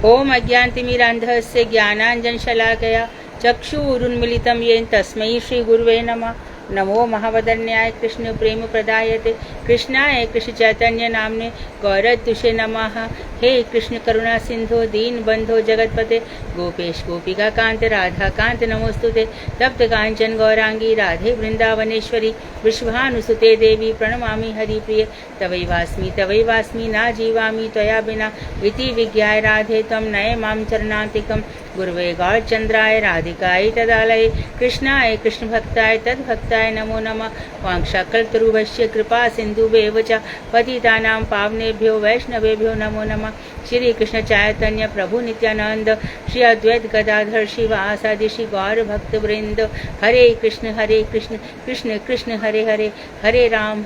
ओम अज्ञानतिमिरान्धस्य ज्ञानाञ्जनशलाकया चक्षुरुन्मीलितं येन तस्मै श्रीगुरुवे नमः। नमो महावदन्याय कृष्ण प्रेम प्रदायते कृष्णाय कृष्ण चैतन्य नामने गौरद्दुषे नमः। हे कृष्ण करुणा सिंधु दीन बंधो जगतपते गोपेश गोपिका कांत राधा कांत नमोस्तुते। तप्त कांचन गौरांगी राधे वृंदावनेश्वरी विश्वानुसुते देवी प्रणमामि हरिप्रिय। तवैवास्मि ना जीवामि त्वया बिना इति विज्ञाय राधे त्वं नये मां चरणान्तिकम्। गुरुवे गौरचंद्राय राधिकाय तदालये कृष्णाय कृष्ण भक्ताय तद्भक्ताय नमो नमः। वांक्षाकल्पतरुभ्यश्च कृपा सिन्धुभ्येव च पतितानां पावनेभ्यो वैष्णवेभ्यो नमो नमः। श्री कृष्ण चैतन्य प्रभु नित्यानंद श्री अद्वैत गदाधर शिवासादि श्री गौर भक्त वृंद। हरे कृष्ण कृष्ण कृष्ण हरे हरे, हरे राम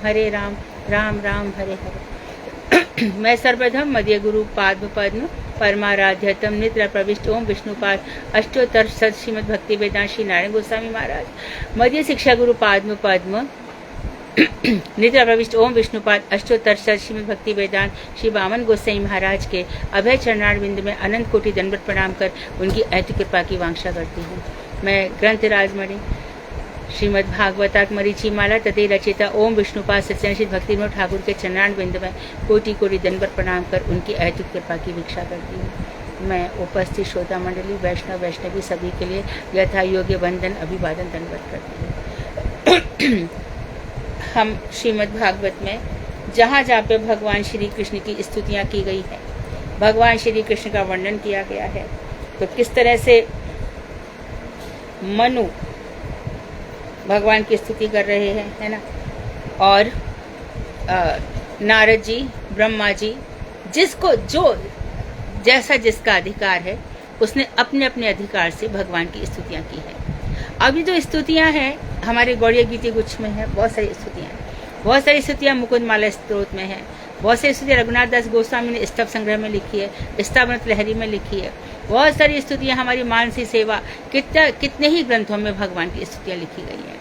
राम राम हरे हरे। मैं सर्वप्रथम मध्य गुरु पाद्म पद्म परमाराध्यतम निद्रा प्रविष्ट ओम विष्णुपाद अष्टोत्तर सत श्रीमद भक्ति वेदांत श्री नारायण गोस्वामी महाराज मध्य शिक्षा गुरु पाद्म पद्म निद्रा प्रविष्ट ओम विष्णुपाद अष्टोत्तर सत श्रीमद भक्ति वेदांत श्री वामन गोसाई महाराज के अभय चरणार बिंद में अनंत कोटि दंडवत प्रणाम कर उनकी ऐति कृपा की वांछा करती हूँ। मैं ग्रंथ राजमणि श्रीमद् भागवताक मरीचि माला तदे रचिता ओम विष्णुपाद सत्यनिष्ठ भक्ति विनोद ठाकुर के चरणार बिंद में कोटि कोटि दंडवत प्रणाम कर उनकी ऐतिक कृपा की भिक्षा करती हूँ। मैं उपस्थित श्रोता मंडली वैष्णवी सभी के लिए यथा योग्य वंदन अभिवादन दंडवत करती हूँ। हम श्रीमद् भागवत में जहाँ जहाँ पे भगवान श्री कृष्ण की स्तुतियाँ की गई है, भगवान श्री कृष्ण का वर्णन किया गया है, तो किस तरह से मनु भगवान की स्तुति कर रहे हैं, है ना, और नारद जी ब्रह्मा जी जिसको जो जैसा जिसका अधिकार है उसने अपने अपने अधिकार से भगवान की स्तुतियाँ की है। अभी जो स्तुतियाँ हैं हमारे गौड़ीय गीति गुच्छ में है, बहुत सारी स्तुतियाँ हैं, बहुत सारी स्तुतियाँ मुकुंद माला स्तोत्र में है, बहुत सारी स्तुतियाँ रघुनाथ दास गोस्वामी ने स्तव संग्रह में लिखी है, स्तवामृत लहरी में लिखी है, बहुत सारी स्तुतियाँ हमारी मानसी सेवा कितने ही ग्रंथों में भगवान की स्तुतियाँ लिखी गई हैं।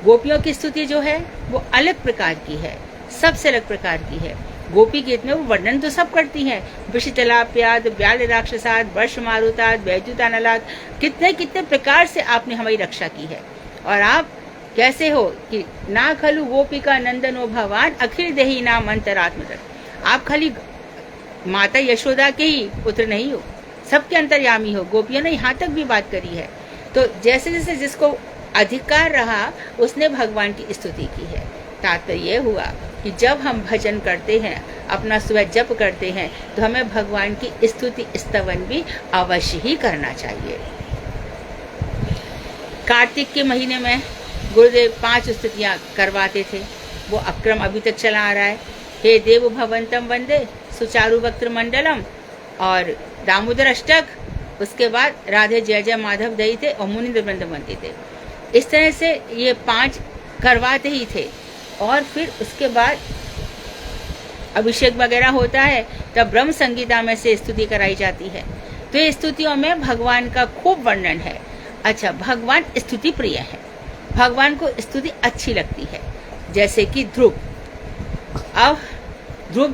गोपियों की स्तुति जो है वो अलग प्रकार की है, सबसे अलग प्रकार की है। गोपी गीत में वो वर्णन तो सब करती हैं, विषितलाप्याद व्याल राक्षसाद वर्ष मारुताद वैद्युतानलाद, कितने कितने प्रकार से आपने हमारी रक्षा की है। और आप कैसे हो कि ना खलु गोपिका नंदनो भगवान अखिल देही नाम अंतरात्मदर, आप खाली माता यशोदा के ही पुत्र नहीं हो, सबके अंतर्यामी हो। गोपियों ने यहाँ तक भी बात करी है। तो जैसे जैसे जिसको अधिकार रहा उसने भगवान की स्तुति की है। तात्पर्य ये हुआ कि जब हम भजन करते हैं, अपना सुबह जप करते हैं, तो हमें भगवान की स्तुति स्तवन भी अवश्य ही करना चाहिए। कार्तिक के महीने में गुरुदेव 5 स्तुतियाँ करवाते थे, वो अक्रम अभी तक चला आ रहा है। हे देव भवंतम वंदे सुचारु वक्त्र मंडलम और दामोदर अष्टक, उसके बाद राधे जय जय माधव दई थे और मुनिंद्र वृंद बनते थे। इस तरह से ये 5 करवाते ही थे। और फिर उसके बाद अभिषेक वगैरह होता है, तब ब्रह्म संगीता में से स्तुति कराई जाती है। तो ये स्तुतियों में भगवान का खूब वर्णन है। अच्छा, भगवान स्तुति प्रिय है, भगवान को स्तुति अच्छी लगती है। जैसे कि ध्रुव, अब ध्रुव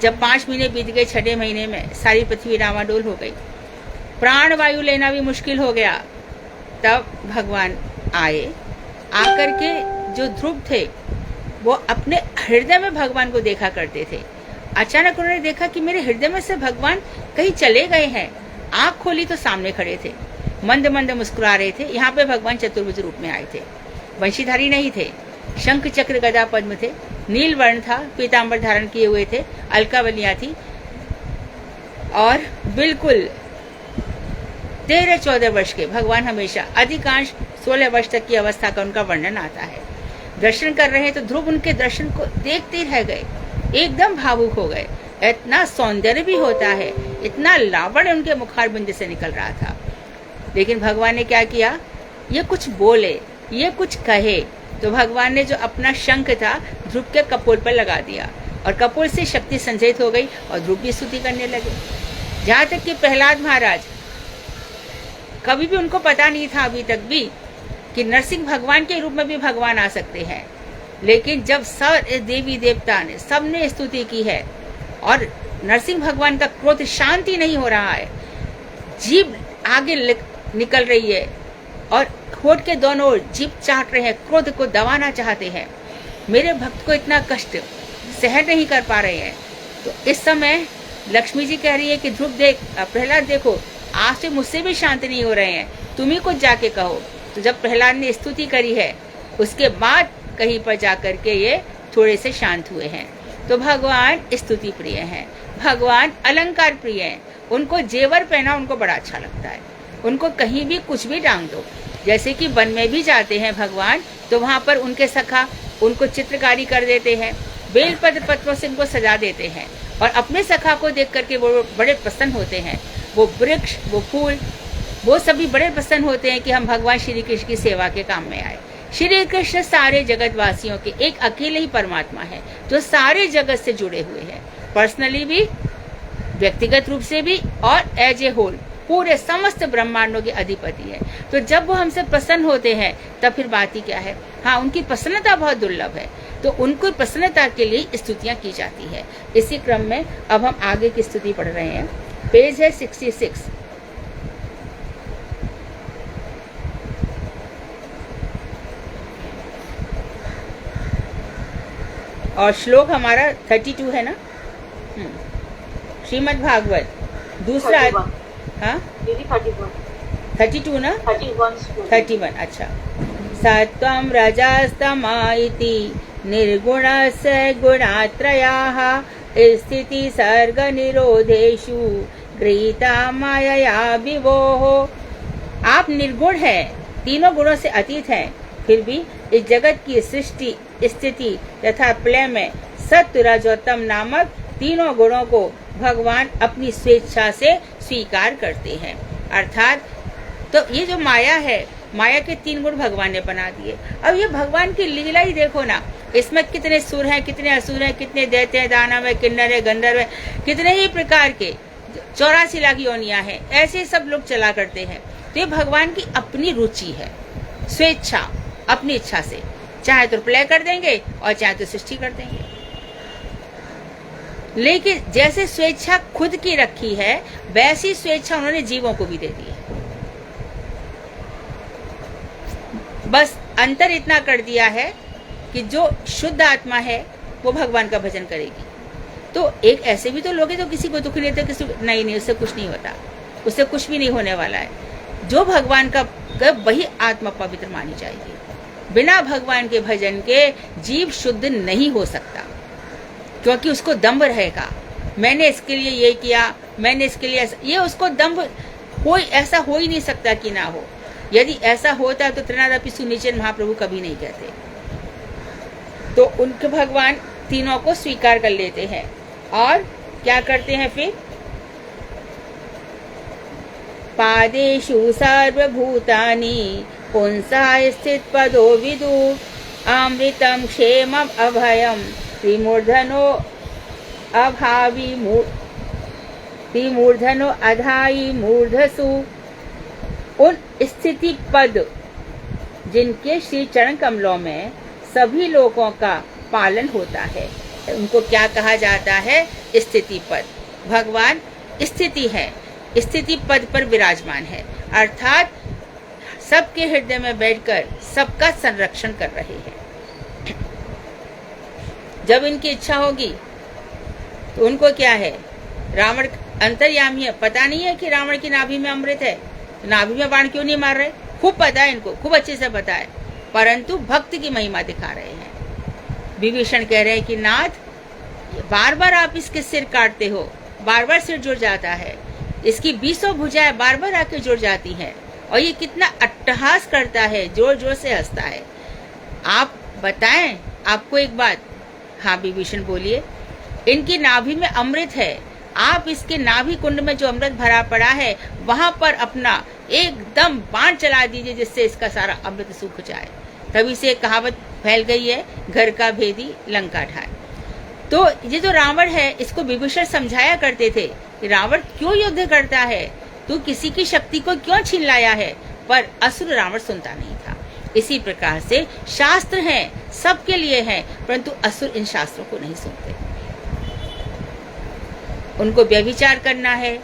जब 5 महीने बीत गए, 6ठे महीने में सारी पृथ्वी डामाडोल हो गई, प्राण वायु लेना भी मुश्किल हो गया, तब भगवान आए। आकर के जो ध्रुव थे वो अपने हृदय में भगवान को देखा करते थे। अचानक उन्होंने देखा कि मेरे हृदय में से भगवान कहीं चले गए हैं। आंख खोली तो सामने खड़े थे, मंद मंद मुस्कुरा रहे थे। यहाँ पे भगवान चतुर्भुज रूप में आए थे, वंशीधारी नहीं थे, शंख चक्र गदा पद्म थे, नील वर्ण था, पीताम्बर धारण किए हुए थे, अलकावलियां थी और बिल्कुल 13-14 वर्ष के भगवान, हमेशा अधिकांश 16 वर्ष तक की अवस्था का उनका वर्णन आता है। दर्शन कर रहे हैं तो ध्रुव उनके दर्शन को देखते रह गए, एकदम भावुक हो गए। इतना सौंदर्य भी होता है, इतना लावण्य उनके मुखार बिंद से निकल रहा था। लेकिन भगवान ने क्या किया, ये कुछ बोले, ये कुछ कहे, तो भगवान ने जो अपना शंख था ध्रुव के कपोल पर लगा दिया और कपोल से शक्ति संचरित हो गई और ध्रुव की स्तुति करने लगे। जहाँ तक कि प्रहलाद महाराज, कभी भी उनको पता नहीं था अभी तक भी कि नरसिंह भगवान के रूप में भी भगवान आ सकते हैं। लेकिन जब सब देवी देवता ने सबने स्तुति की है और नरसिंह भगवान का क्रोध शांति नहीं हो रहा है, जीभ आगे निकल रही है और होठ के दोनों ओर जीभ चाट रहे हैं, क्रोध को दबाना चाहते हैं। मेरे भक्त को इतना कष्ट सहन नहीं कर पा रहे हैं। तो इस समय लक्ष्मी जी कह रही है कि ध्रुव देख, प्रहलाद देखो, आज से मुझसे भी शांत नहीं हो रहे हैं, तुम ही कुछ जाके कहो। तो जब प्रहलाद ने स्तुति करी है, उसके बाद कहीं पर जाकर के ये थोड़े से शांत हुए हैं। तो भगवान स्तुति प्रिय हैं, भगवान अलंकार प्रिय हैं। उनको जेवर पहना उनको बड़ा अच्छा लगता है, उनको कहीं भी कुछ भी टांग दो। जैसे कि वन में भी जाते हैं भगवान, तो वहाँ पर उनके सखा उनको चित्रकारी कर देते हैं, बेलपत्र पत्रों से उनको सजा देते हैं, और अपने सखा को देख करके वो बड़े प्रसन्न होते हैं। वो वृक्ष, वो फूल, वो सभी बड़े प्रसन्न होते हैं कि हम भगवान श्री कृष्ण की सेवा के काम में आए। श्री कृष्ण सारे जगत वासियों के एक अकेले ही परमात्मा है, जो सारे जगत से जुड़े हुए हैं, पर्सनली भी, व्यक्तिगत रूप से भी, और एज ए होल पूरे समस्त ब्रह्मांडों के अधिपति है। तो जब वो हमसे प्रसन्न होते हैं तब फिर बात ही क्या है। हाँ, उनकी प्रसन्नता बहुत दुर्लभ है, तो उनको प्रसन्नता के लिए स्तुतियां की जाती है। इसी क्रम में अब हम आगे की स्तुति पढ़ रहे हैं। पेज है 66। और श्लोक हमारा 32 है ना। श्रीमद् भागवत दूसरा, हाँ 32 ना, 31। अच्छा। सत्वं रजस्तमः इति निर्गुणस्य गुणात्रयाः स्थिति सर्ग निरोधेषु गृहीता मायया विभोः। आप निर्गुण हैं, तीनों गुणों से अतीत हैं, फिर भी इस जगत की सृष्टि, स्थिति तथा प्रलय में सत्व रजोत्तम नामक तीनों गुणों को भगवान अपनी स्वेच्छा से स्वीकार करते हैं। अर्थात तो ये जो माया है, माया के 3 गुण भगवान ने बना दिए। अब ये भगवान की लीला ही देखो ना, इसमें कितने सुर हैं, कितने असुर हैं, कितने दैत्य हैं, दानव है, किन्नर है, गंधर्व है, कितने ही प्रकार के 84 लाख योनियां हैं, ऐसे सब लोग चला करते हैं। तो ये भगवान की अपनी रुचि है, स्वेच्छा, अपनी इच्छा से, चाहे तो प्रलय कर देंगे और चाहे तो सृष्टि कर देंगे। लेकिन जैसे स्वेच्छा खुद की रखी है, वैसी स्वेच्छा उन्होंने जीवों को भी दे दी है। बस अंतर इतना कर दिया है कि जो शुद्ध आत्मा है वो भगवान का भजन करेगी। तो एक ऐसे भी तो लोग हैं जो किसी को दुख नहीं देते, किसी को नहीं, उससे कुछ नहीं होता, उससे कुछ भी नहीं होने वाला है। जो भगवान का वही आत्मा पवित्र मानी जाएगी। बिना भगवान के भजन के जीव शुद्ध नहीं हो सकता, क्योंकि उसको दंभ रहेगा, मैंने इसके लिए ये किया, मैंने इसके लिए ये, उसको दंभ कोई ऐसा हो ही नहीं सकता कि ना हो। यदि ऐसा होता तो त्रिनादापि सुनिचन महाप्रभु कभी नहीं कहते। तो उनके भगवान तीनों को स्वीकार कर लेते हैं और क्या करते हैं फिर, पादेषु सर्वभूतानि पुंसा स्थित पदो विदु अमृतम क्षेमम अभयम त्रिमूर्धनो अभावी त्रिमूर्धनो अधाई मूर्धसु। उन स्थिति पद जिनके श्री चरण कमलों में सभी लोगों का पालन होता है, उनको क्या कहा जाता है, स्थिति पद। भगवान स्थिति है, स्थिति पद पर विराजमान है, अर्थात सबके हृदय में बैठकर सबका संरक्षण कर रहे हैं। जब इनकी इच्छा होगी तो उनको क्या है, रावण अंतर्यामी है, पता नहीं है कि रावण की नाभि में अमृत है, तो नाभि में बाण क्यों नहीं मार रहे, खूब पता है इनको, खूब अच्छे से पता है, परंतु भक्त की महिमा दिखा रहे हैं। विभीषण कह रहे हैं कि नाथ, बार बार आप इसके सिर काटते हो, बार बार सिर जुड़ जाता है, इसकी 20 भुजाएं बार बार आके जुड़ जाती हैं, और ये कितना अट्टहास करता है, जोर जोर से हंसता है। आप बताएं आपको एक बात। हाँ विभीषण बोलिए। इनकी नाभि में अमृत है, आप इसके नाभि कुंड में जो अमृत भरा पड़ा है वहां पर अपना एकदम बाण चला दीजिए, जिससे इसका सारा अमृत सूख जाए। तभी से एक कहावत फैल गई है, घर का भेदी लंका ढाए। तो ये जो रावण है, इसको विभीषण समझाया करते थे कि रावण क्यों युद्ध करता है, तू किसी की शक्ति को क्यों छीन लाया है, पर असुर रावण सुनता नहीं था। इसी प्रकार से शास्त्र हैं, सबके लिए हैं, परंतु असुर इन शास्त्रों को नहीं सुनते। उनको व्यभिचार करना है,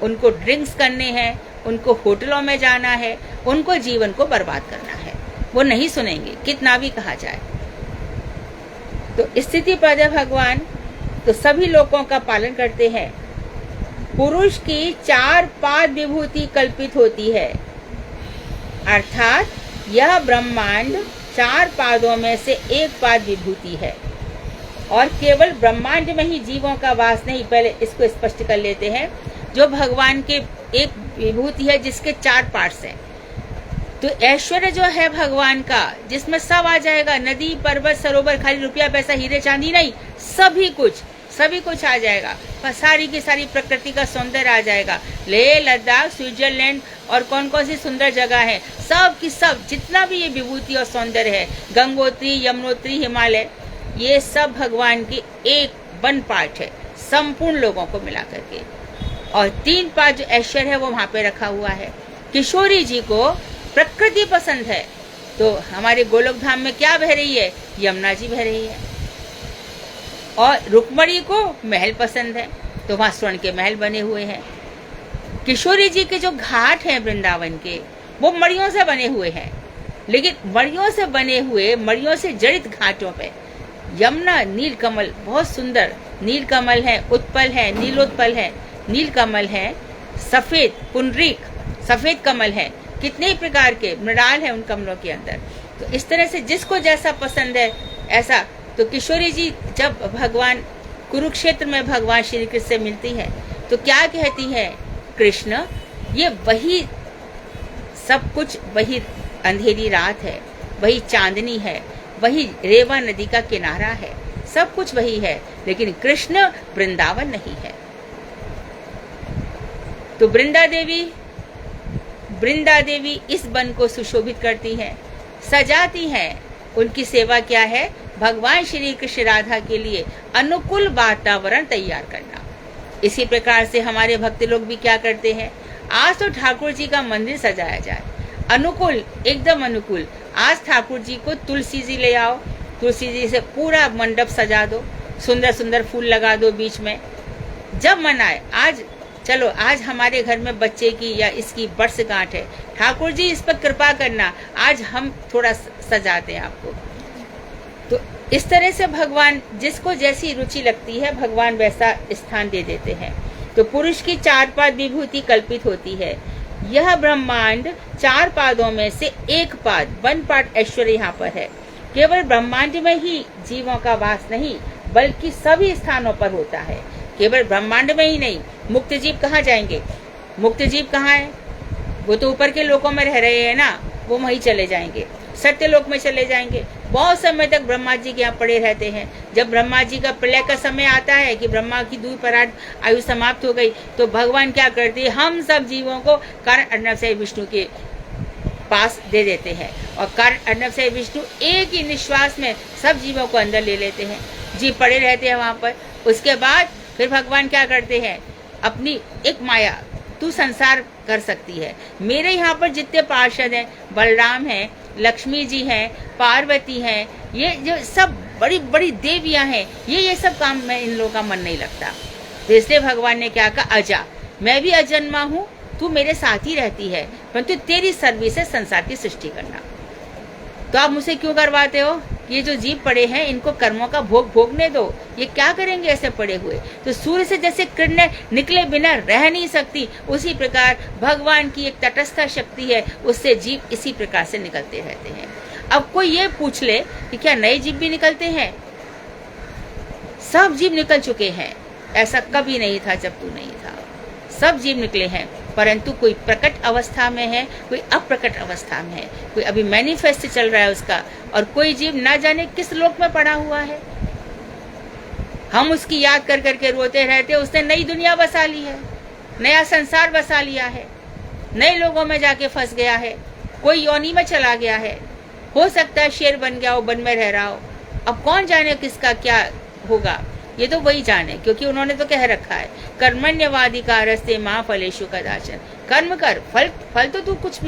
उनको ड्रिंक्स करने हैं, उनको होटलों में जाना है, उनको जीवन को बर्बाद करना है। वो नहीं सुनेंगे कितना भी कहा जाए। तो स्थिति पद है भगवान तो सभी लोगों का पालन करते हैं। पुरुष की 4 पाद विभूति कल्पित होती है, अर्थात यह ब्रह्मांड 4 पादों में से एक पाद विभूति है और केवल ब्रह्मांड में ही जीवों का वास नहीं। पहले इसको स्पष्ट कर लेते हैं। जो भगवान के एक विभूति है जिसके 4 पार्ट्स हैं। तो ऐश्वर्य जो है भगवान का, जिसमें सब आ जाएगा, नदी पर्वत सरोवर, खाली रुपया पैसा हीरे चांदी नहीं, सभी कुछ आ जाएगा। सारी की सारी प्रकृति का सौंदर्य आ जाएगा। लेह लद्दाख स्विट्जरलैंड और कौन कौन सी सुंदर जगह है, सब की सब जितना भी ये विभूति और सौंदर्य है, गंगोत्री यमुनोत्री हिमालय, ये सब भगवान की एक 1 पार्ट है संपूर्ण लोगों को मिला करके। और 3 पार्ट जो ऐश्वर्य है वो वहां पे रखा हुआ है। किशोरी जी को प्रकृति पसंद है तो हमारे गोलोक धाम में क्या बह रही है, यमुना जी बह रही है। और रुक्मणी को महल पसंद है तो वहां स्वर्ण के महल बने हुए हैं। किशोरी जी के जो घाट हैं वृंदावन के, वो मड़ियों से बने हुए हैं, लेकिन मड़ियों से बने हुए, मड़ियों से जड़ित घाटों पे यमुना नीलकमल, बहुत सुंदर नीलकमल है, उत्पल है, नीलोत्पल है, नीलकमल है, सफेद पुंडरीक सफेद कमल है, कितने ही प्रकार के मृणाल है उन कमलों के अंदर। तो इस तरह से जिसको जैसा पसंद है ऐसा। तो किशोरी जी जब भगवान कुरुक्षेत्र में भगवान श्री कृष्ण से मिलती है तो क्या कहती है, कृष्ण ये वही सब कुछ, वही अंधेरी रात है, वही चांदनी है, वही रेवा नदी का किनारा है, सब कुछ वही है, लेकिन कृष्ण वृंदावन नहीं है। तो वृंदा देवी इस वन को सुशोभित करती हैं, सजाती हैं। उनकी सेवा क्या है, भगवान श्री कृष्ण राधा के लिए अनुकूल वातावरण तैयार करना। इसी प्रकार से हमारे भक्त लोग भी क्या करते हैं, आज तो ठाकुर जी का मंदिर सजाया जाए, अनुकूल, एकदम अनुकूल। आज ठाकुर जी को तुलसी जी ले आओ, तुलसी जी से पूरा मंडप सजा दो, सुंदर सुंदर फूल लगा दो बीच में। जब मन आए, आज चलो आज हमारे घर में बच्चे की या इसकी वर्षगांठ है, ठाकुर जी इस पर कृपा करना, आज हम थोड़ा सजाते हैं आपको। तो इस तरह से भगवान जिसको जैसी रुचि लगती है भगवान वैसा स्थान दे देते हैं। तो पुरुष की 4 पाद विभूति कल्पित होती है। यह ब्रह्मांड 4 पादों में से एक पाद, 1 पार्ट ऐश्वर्य यहाँ पर है। केवल ब्रह्मांड में ही जीवों का वास नहीं बल्कि सभी स्थानों पर होता है। केवल ब्रह्मांड में ही नहीं, मुक्त जीव कहाँ जाएंगे, मुक्त जीव कहाँ है, वो तो ऊपर के लोकों में रह रहे हैं ना, वो वहीं चले जाएंगे, सत्य लोक में चले जाएंगे। बहुत समय तक ब्रह्मा जी के यहाँ पड़े रहते हैं। जब ब्रह्मा जी का प्रलय का समय आता है कि ब्रह्मा की दूर पराट आयु समाप्त हो गई, तो भगवान क्या करते हैं, हम सब जीवों को कारण अर्णव से विष्णु के पास दे देते हैं और कारण अर्णव से विष्णु एक ही निश्वास में सब जीवों को अंदर ले लेते हैं। जीव पड़े रहते हैं वहां पर। उसके बाद फिर भगवान क्या करते हैं, अपनी एक माया, तू संसार कर सकती है। मेरे यहाँ पर जितने पार्षद हैं, बलराम हैं, लक्ष्मी जी हैं, पार्वती हैं, ये जो सब बड़ी बड़ी देवियां हैं, ये सब काम में इन लोगों का मन नहीं लगता। तो इसलिए भगवान ने क्या कहा, अजा, मैं भी अजन्मा हूँ, तू मेरे साथ ही रहती है, परंतु तेरी सर्विस है संसार की सृष्टि करना। तो आप मुझसे क्यों करवाते हो, ये जो जीव पड़े हैं इनको कर्मों का भोग भोगने दो, ये क्या करेंगे ऐसे पड़े हुए। तो सूर्य से जैसे किरणें निकले बिना रह नहीं सकती, उसी प्रकार भगवान की एक तटस्थ शक्ति है, उससे जीव इसी प्रकार से निकलते रहते हैं। अब कोई ये पूछ ले कि क्या नए जीव भी निकलते हैं, सब जीव निकल चुके हैं, ऐसा कभी नहीं था जब तू नहीं था, सब जीव निकले हैं, परंतु कोई प्रकट अवस्था में है, कोई अप्रकट अवस्था में है, कोई अभी मैनिफेस्ट चल रहा है उसका, और कोई जीव ना जाने किस लोक में पड़ा हुआ है। हम उसकी याद कर करके रोते रहते, उसने नई दुनिया बसा ली है, नया संसार बसा लिया है, नए लोगों में जाके फंस गया है, कोई योनि में चला गया है, हो सकता है शेर बन गया हो, वन में रह रहा हो। अब कौन जाने किसका क्या होगा, ये तो वही जाने, क्योंकि उन्होंने तो कह रखा है, कर्मण्यवाधिकारस्ते मां फलेषु कदाचन। कर्म कर, फल तो तू कुछ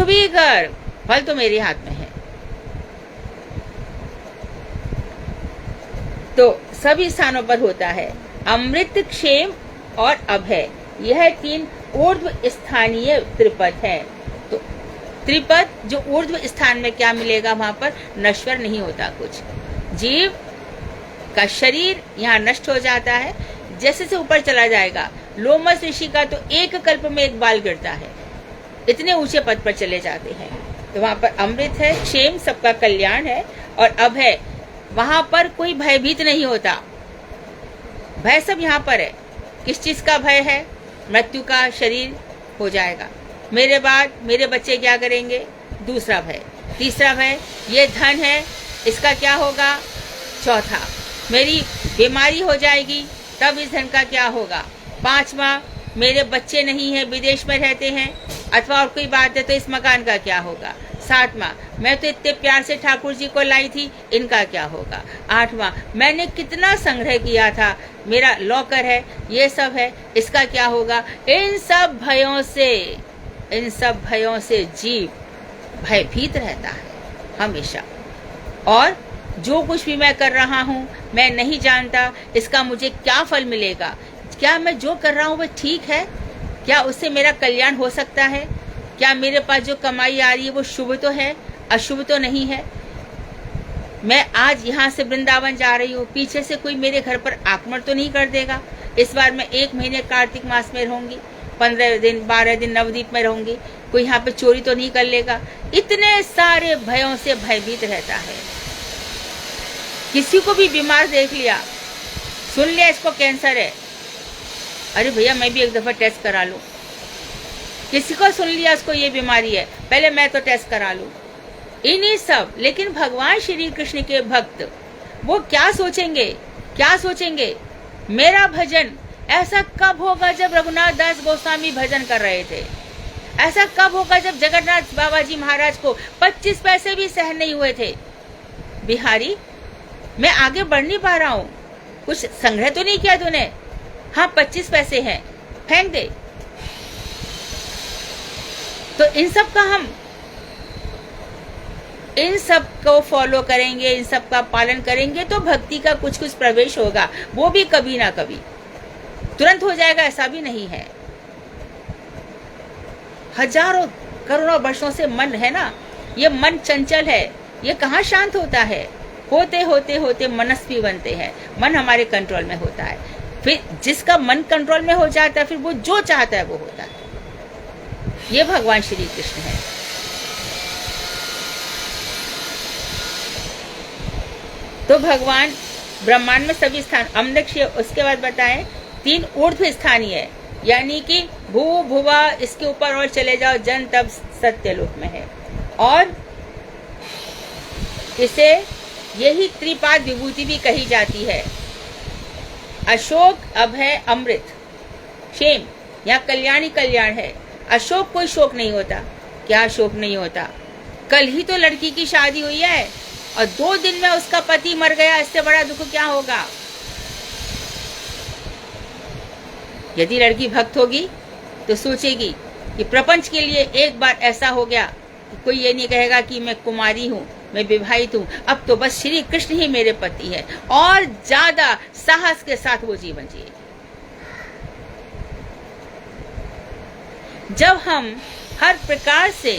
भी कर, फल तो मेरे हाथ में है। तो सभी स्थानों पर होता है। अमृत, क्षेम और अभय, यह 3 ऊर्ध्व स्थानीय त्रिपद है। तो त्रिपद जो ऊर्ध्व स्थान में क्या मिलेगा, वहां पर नश्वर नहीं होता कुछ। जीव का शरीर यहाँ नष्ट हो जाता है, जैसे से ऊपर चला जाएगा। लोमस ऋषि का तो एक कल्प में एक बाल गिरता है, इतने ऊंचे पद पर चले जाते हैं। तो वहां पर अमृत है, क्षेम सबका कल्याण है, और अभय, वहां पर कोई भयभीत नहीं होता। भय सब यहाँ पर है। किस चीज का भय है? मृत्यु का, शरीर हो जाएगा, मेरे बाद मेरे बच्चे क्या करेंगे, दूसरा भय। तीसरा भय, ये धन है, इसका क्या होगा, चौथा, मेरी बीमारी हो जाएगी, तब इस धन का क्या होगा, पांचवा, मेरे बच्चे नहीं हैं, विदेश में रहते हैं, अथवा और कोई बात है तो इस मकान का क्या होगा, सातवां, मैं तो इतने प्यार से ठाकुर जी को लाई थी, इनका क्या होगा, आठवां, मैंने कितना संग्रह किया था, मेरा लॉकर है, ये सब है, इसका क्या होगा। इन सब भयों से जीव भयभीत रहता है हमेशा। और जो कुछ भी मैं कर रहा हूँ, मैं नहीं जानता इसका मुझे क्या फल मिलेगा, क्या मैं जो कर रहा हूँ वो ठीक है, क्या उससे मेरा कल्याण हो सकता है, क्या मेरे पास जो कमाई आ रही है वो शुभ तो है, अशुभ तो नहीं है। मैं आज यहाँ से वृंदावन जा रही हूँ, पीछे से कोई मेरे घर पर आक्रमण तो नहीं कर देगा। इस बार मैं 1 महीने कार्तिक मास में रहूंगी, 15 दिन 12 दिन नवदीप में रहूंगी, कोई यहाँ पे चोरी तो नहीं कर लेगा। इतने सारे भयों से भयभीत रहता है। किसी को भी बीमार देख लिया, सुन लिया इसको कैंसर है, अरे भैया मैं भी एक दफा टेस्ट करा लूं। किसी को सुन लिया उसको ये बीमारी है, पहले मैं तो टेस्ट करा लूं। इन्हीं सब, लेकिन भगवान श्री कृष्ण के भक्त वो क्या सोचेंगे, मेरा भजन ऐसा कब होगा जब रघुनाथ दास गोस्वामी भजन कर रहे थे, ऐसा कब होगा जब जगन्नाथ बाबा जी महाराज को 25 पैसे भी सहन नहीं हुए थे। बिहारी, मैं आगे बढ़ नहीं पा रहा हूँ, कुछ संग्रह तो नहीं किया तूने, हाँ 25 पैसे हैं, फेंक दे। तो इन सब को फॉलो करेंगे, इन सब का पालन करेंगे तो भक्ति का कुछ प्रवेश होगा, वो भी कभी ना कभी, तुरंत हो जाएगा ऐसा भी नहीं है। हजारों करोड़ों वर्षों से मन है ना, ये मन चंचल है, ये कहाँ शांत होता है। होते होते मनस्वी बनते हैं, मन हमारे कंट्रोल में होता है। फिर जिसका मन कंट्रोल में हो जाता है, फिर वो जो चाहता है वो होता है। ये भगवान श्री कृष्ण है। तो भगवान ब्रह्मांड में सभी स्थान, अमृत, उसके बाद बताएं 3 ऊर्ध्व स्थानीय है, यानी कि भू भुवा, इसके ऊपर और चले जाओ, जन तब सत्यलोक में है। और इसे यही त्रिपाद विभूति भी कही जाती है। अशोक, अभय, अमृत, क्षेम, यहाँ कल्याण ही कल्याण है। अशोक, कोई शोक नहीं होता। क्या शोक नहीं होता? कल ही तो लड़की की शादी हुई है और 2 दिन में उसका पति मर गया, इससे बड़ा दुख क्या होगा। यदि लड़की भक्त होगी तो सोचेगी कि प्रपंच के लिए एक बार ऐसा हो गया, कोई ये नहीं कहेगा कि मैं कुमारी हूँ, मैं विवाहित हूँ, अब तो बस श्री कृष्ण ही मेरे पति है, और ज्यादा साहस के साथ वो जीवन जिएगी। जब हम हर प्रकार से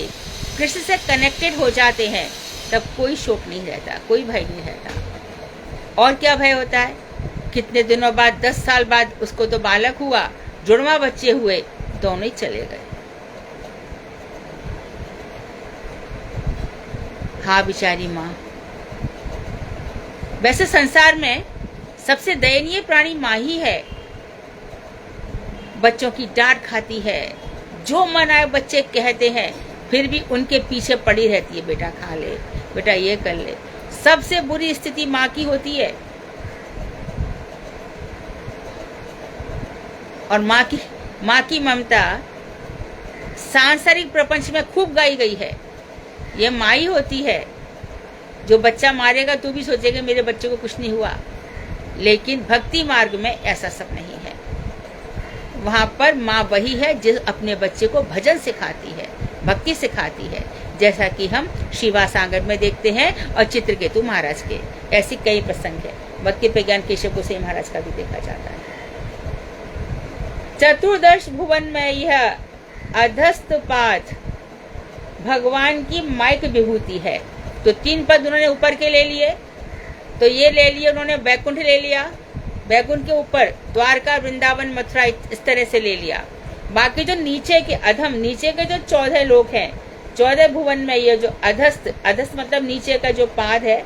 कृष्ण से कनेक्टेड हो जाते हैं, तब कोई शोक नहीं रहता, कोई भय नहीं रहता। और क्या भय होता है? कितने दिनों बाद, 10 साल बाद उसको तो बालक हुआ, जुड़वा बच्चे हुए, दोनों ही चले गए। हाँ बेचारी माँ। वैसे संसार में सबसे दयनीय प्राणी माँ ही है। बच्चों की डांट खाती है, जो मन आए बच्चे कहते हैं, फिर भी उनके पीछे पड़ी रहती है, बेटा खा ले, बेटा ये कर ले। सबसे बुरी स्थिति माँ की होती है। और माँ की ममता सांसारिक प्रपंच में खूब गाई गई है। ये माँ ही होती है जो बच्चा मारेगा तो भी सोचेगा मेरे बच्चे को कुछ नहीं हुआ। लेकिन भक्ति मार्ग में ऐसा सब नहीं है। वहां पर माँ वही है जो अपने बच्चे को भजन सिखाती है, भक्ति सिखाती है, जैसा कि हम शिवा सागर में देखते हैं और चित्रकेतु महाराज के ऐसी कई प्रसंग है। भक्ति प्रज्ञान केशव गोसाई महाराज का भी देखा जाता है। चतुर्दश भुवन में यह अधस्त पाद भगवान की माइक विभूति है। तो 3 पद उन्होंने ऊपर के ले लिए, तो ये ले लिए उन्होंने, बैकुंठ ले लिया, बैकुंठ के ऊपर द्वारका, वृंदावन, मथुरा, इस तरह से ले लिया। बाकी जो नीचे के अधम, नीचे के जो 14 लोक हैं, 14 भुवन में ये जो अधस्त, अधस्त मतलब नीचे का जो पाद है,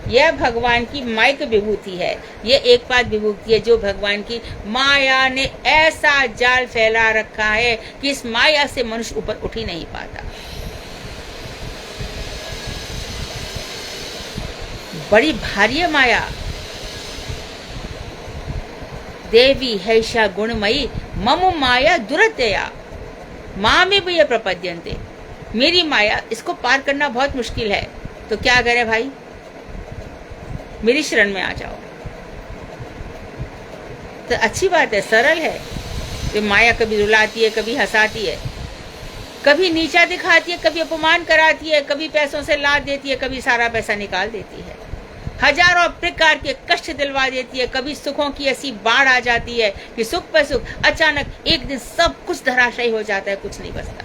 यह भगवान की माइक विभूति है। ये एक पाद विभूति है जो भगवान की माया ने ऐसा जाल फैला रखा है कि इस माया से मनुष्य ऊपर उठ ही नहीं पाता। बड़ी भारी है माया। देवी हैषा गुणमयी मम माया दुरतया माँ में भी ये प्रपद्यन्ते। मेरी माया, इसको पार करना बहुत मुश्किल है, तो क्या करे भाई, मेरी शरण में आ जाओ। तो अच्छी बात है, सरल है। ये माया कभी रुलाती है, कभी हंसाती है, कभी नीचा दिखाती है, कभी अपमान कराती है, कभी पैसों से लाद देती है, कभी सारा पैसा निकाल देती है, हजारों प्रकार के कष्ट दिलवा देती है। कभी सुखों की ऐसी बाढ़ आ जाती है कि सुख पे सुख, अचानक एक दिन सब कुछ धराशायी हो जाता है, कुछ नहीं बचता।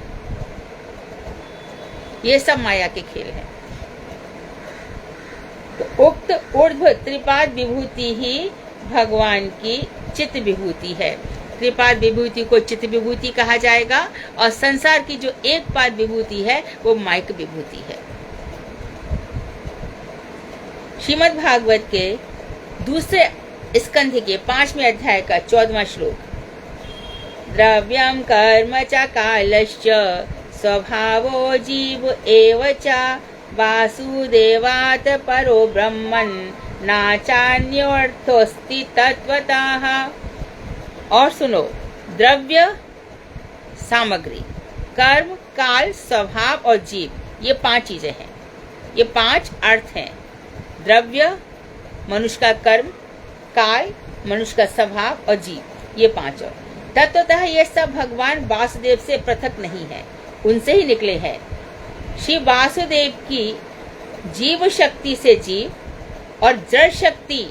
ये सब माया के खेल हैं। तो उक्त ऊर्ध्व त्रिपाद विभूति ही भगवान की चित्त विभूति है। त्रिपाद विभूति को चित्त विभूति कहा जाएगा, और संसार की जो एक पाद विभूति है वो माइक विभूति है। श्रीमद् भागवत के दूसरे स्कंध के 5वें अध्याय का 14वां श्लोक, द्रव्यम कर्म च कालश्च स्वभावो जीव एव च वासुदेवात् परो ब्रह्मन् नाचान्योऽर्थोऽस्ति तत्वतः। और सुनो, द्रव्य सामग्री, कर्म, काल, स्वभाव और जीव, ये 5 चीजें हैं, ये 5 अर्थ हैं। द्रव्य मनुष्य का कर्म, काल मनुष्य का स्वभाव और जीव, ये 5। और तत्वतः ये सब भगवान वासुदेव से पृथक नहीं है, उनसे ही निकले हैं। श्री वासुदेव की जीव शक्ति से जीव और जड़ शक्ति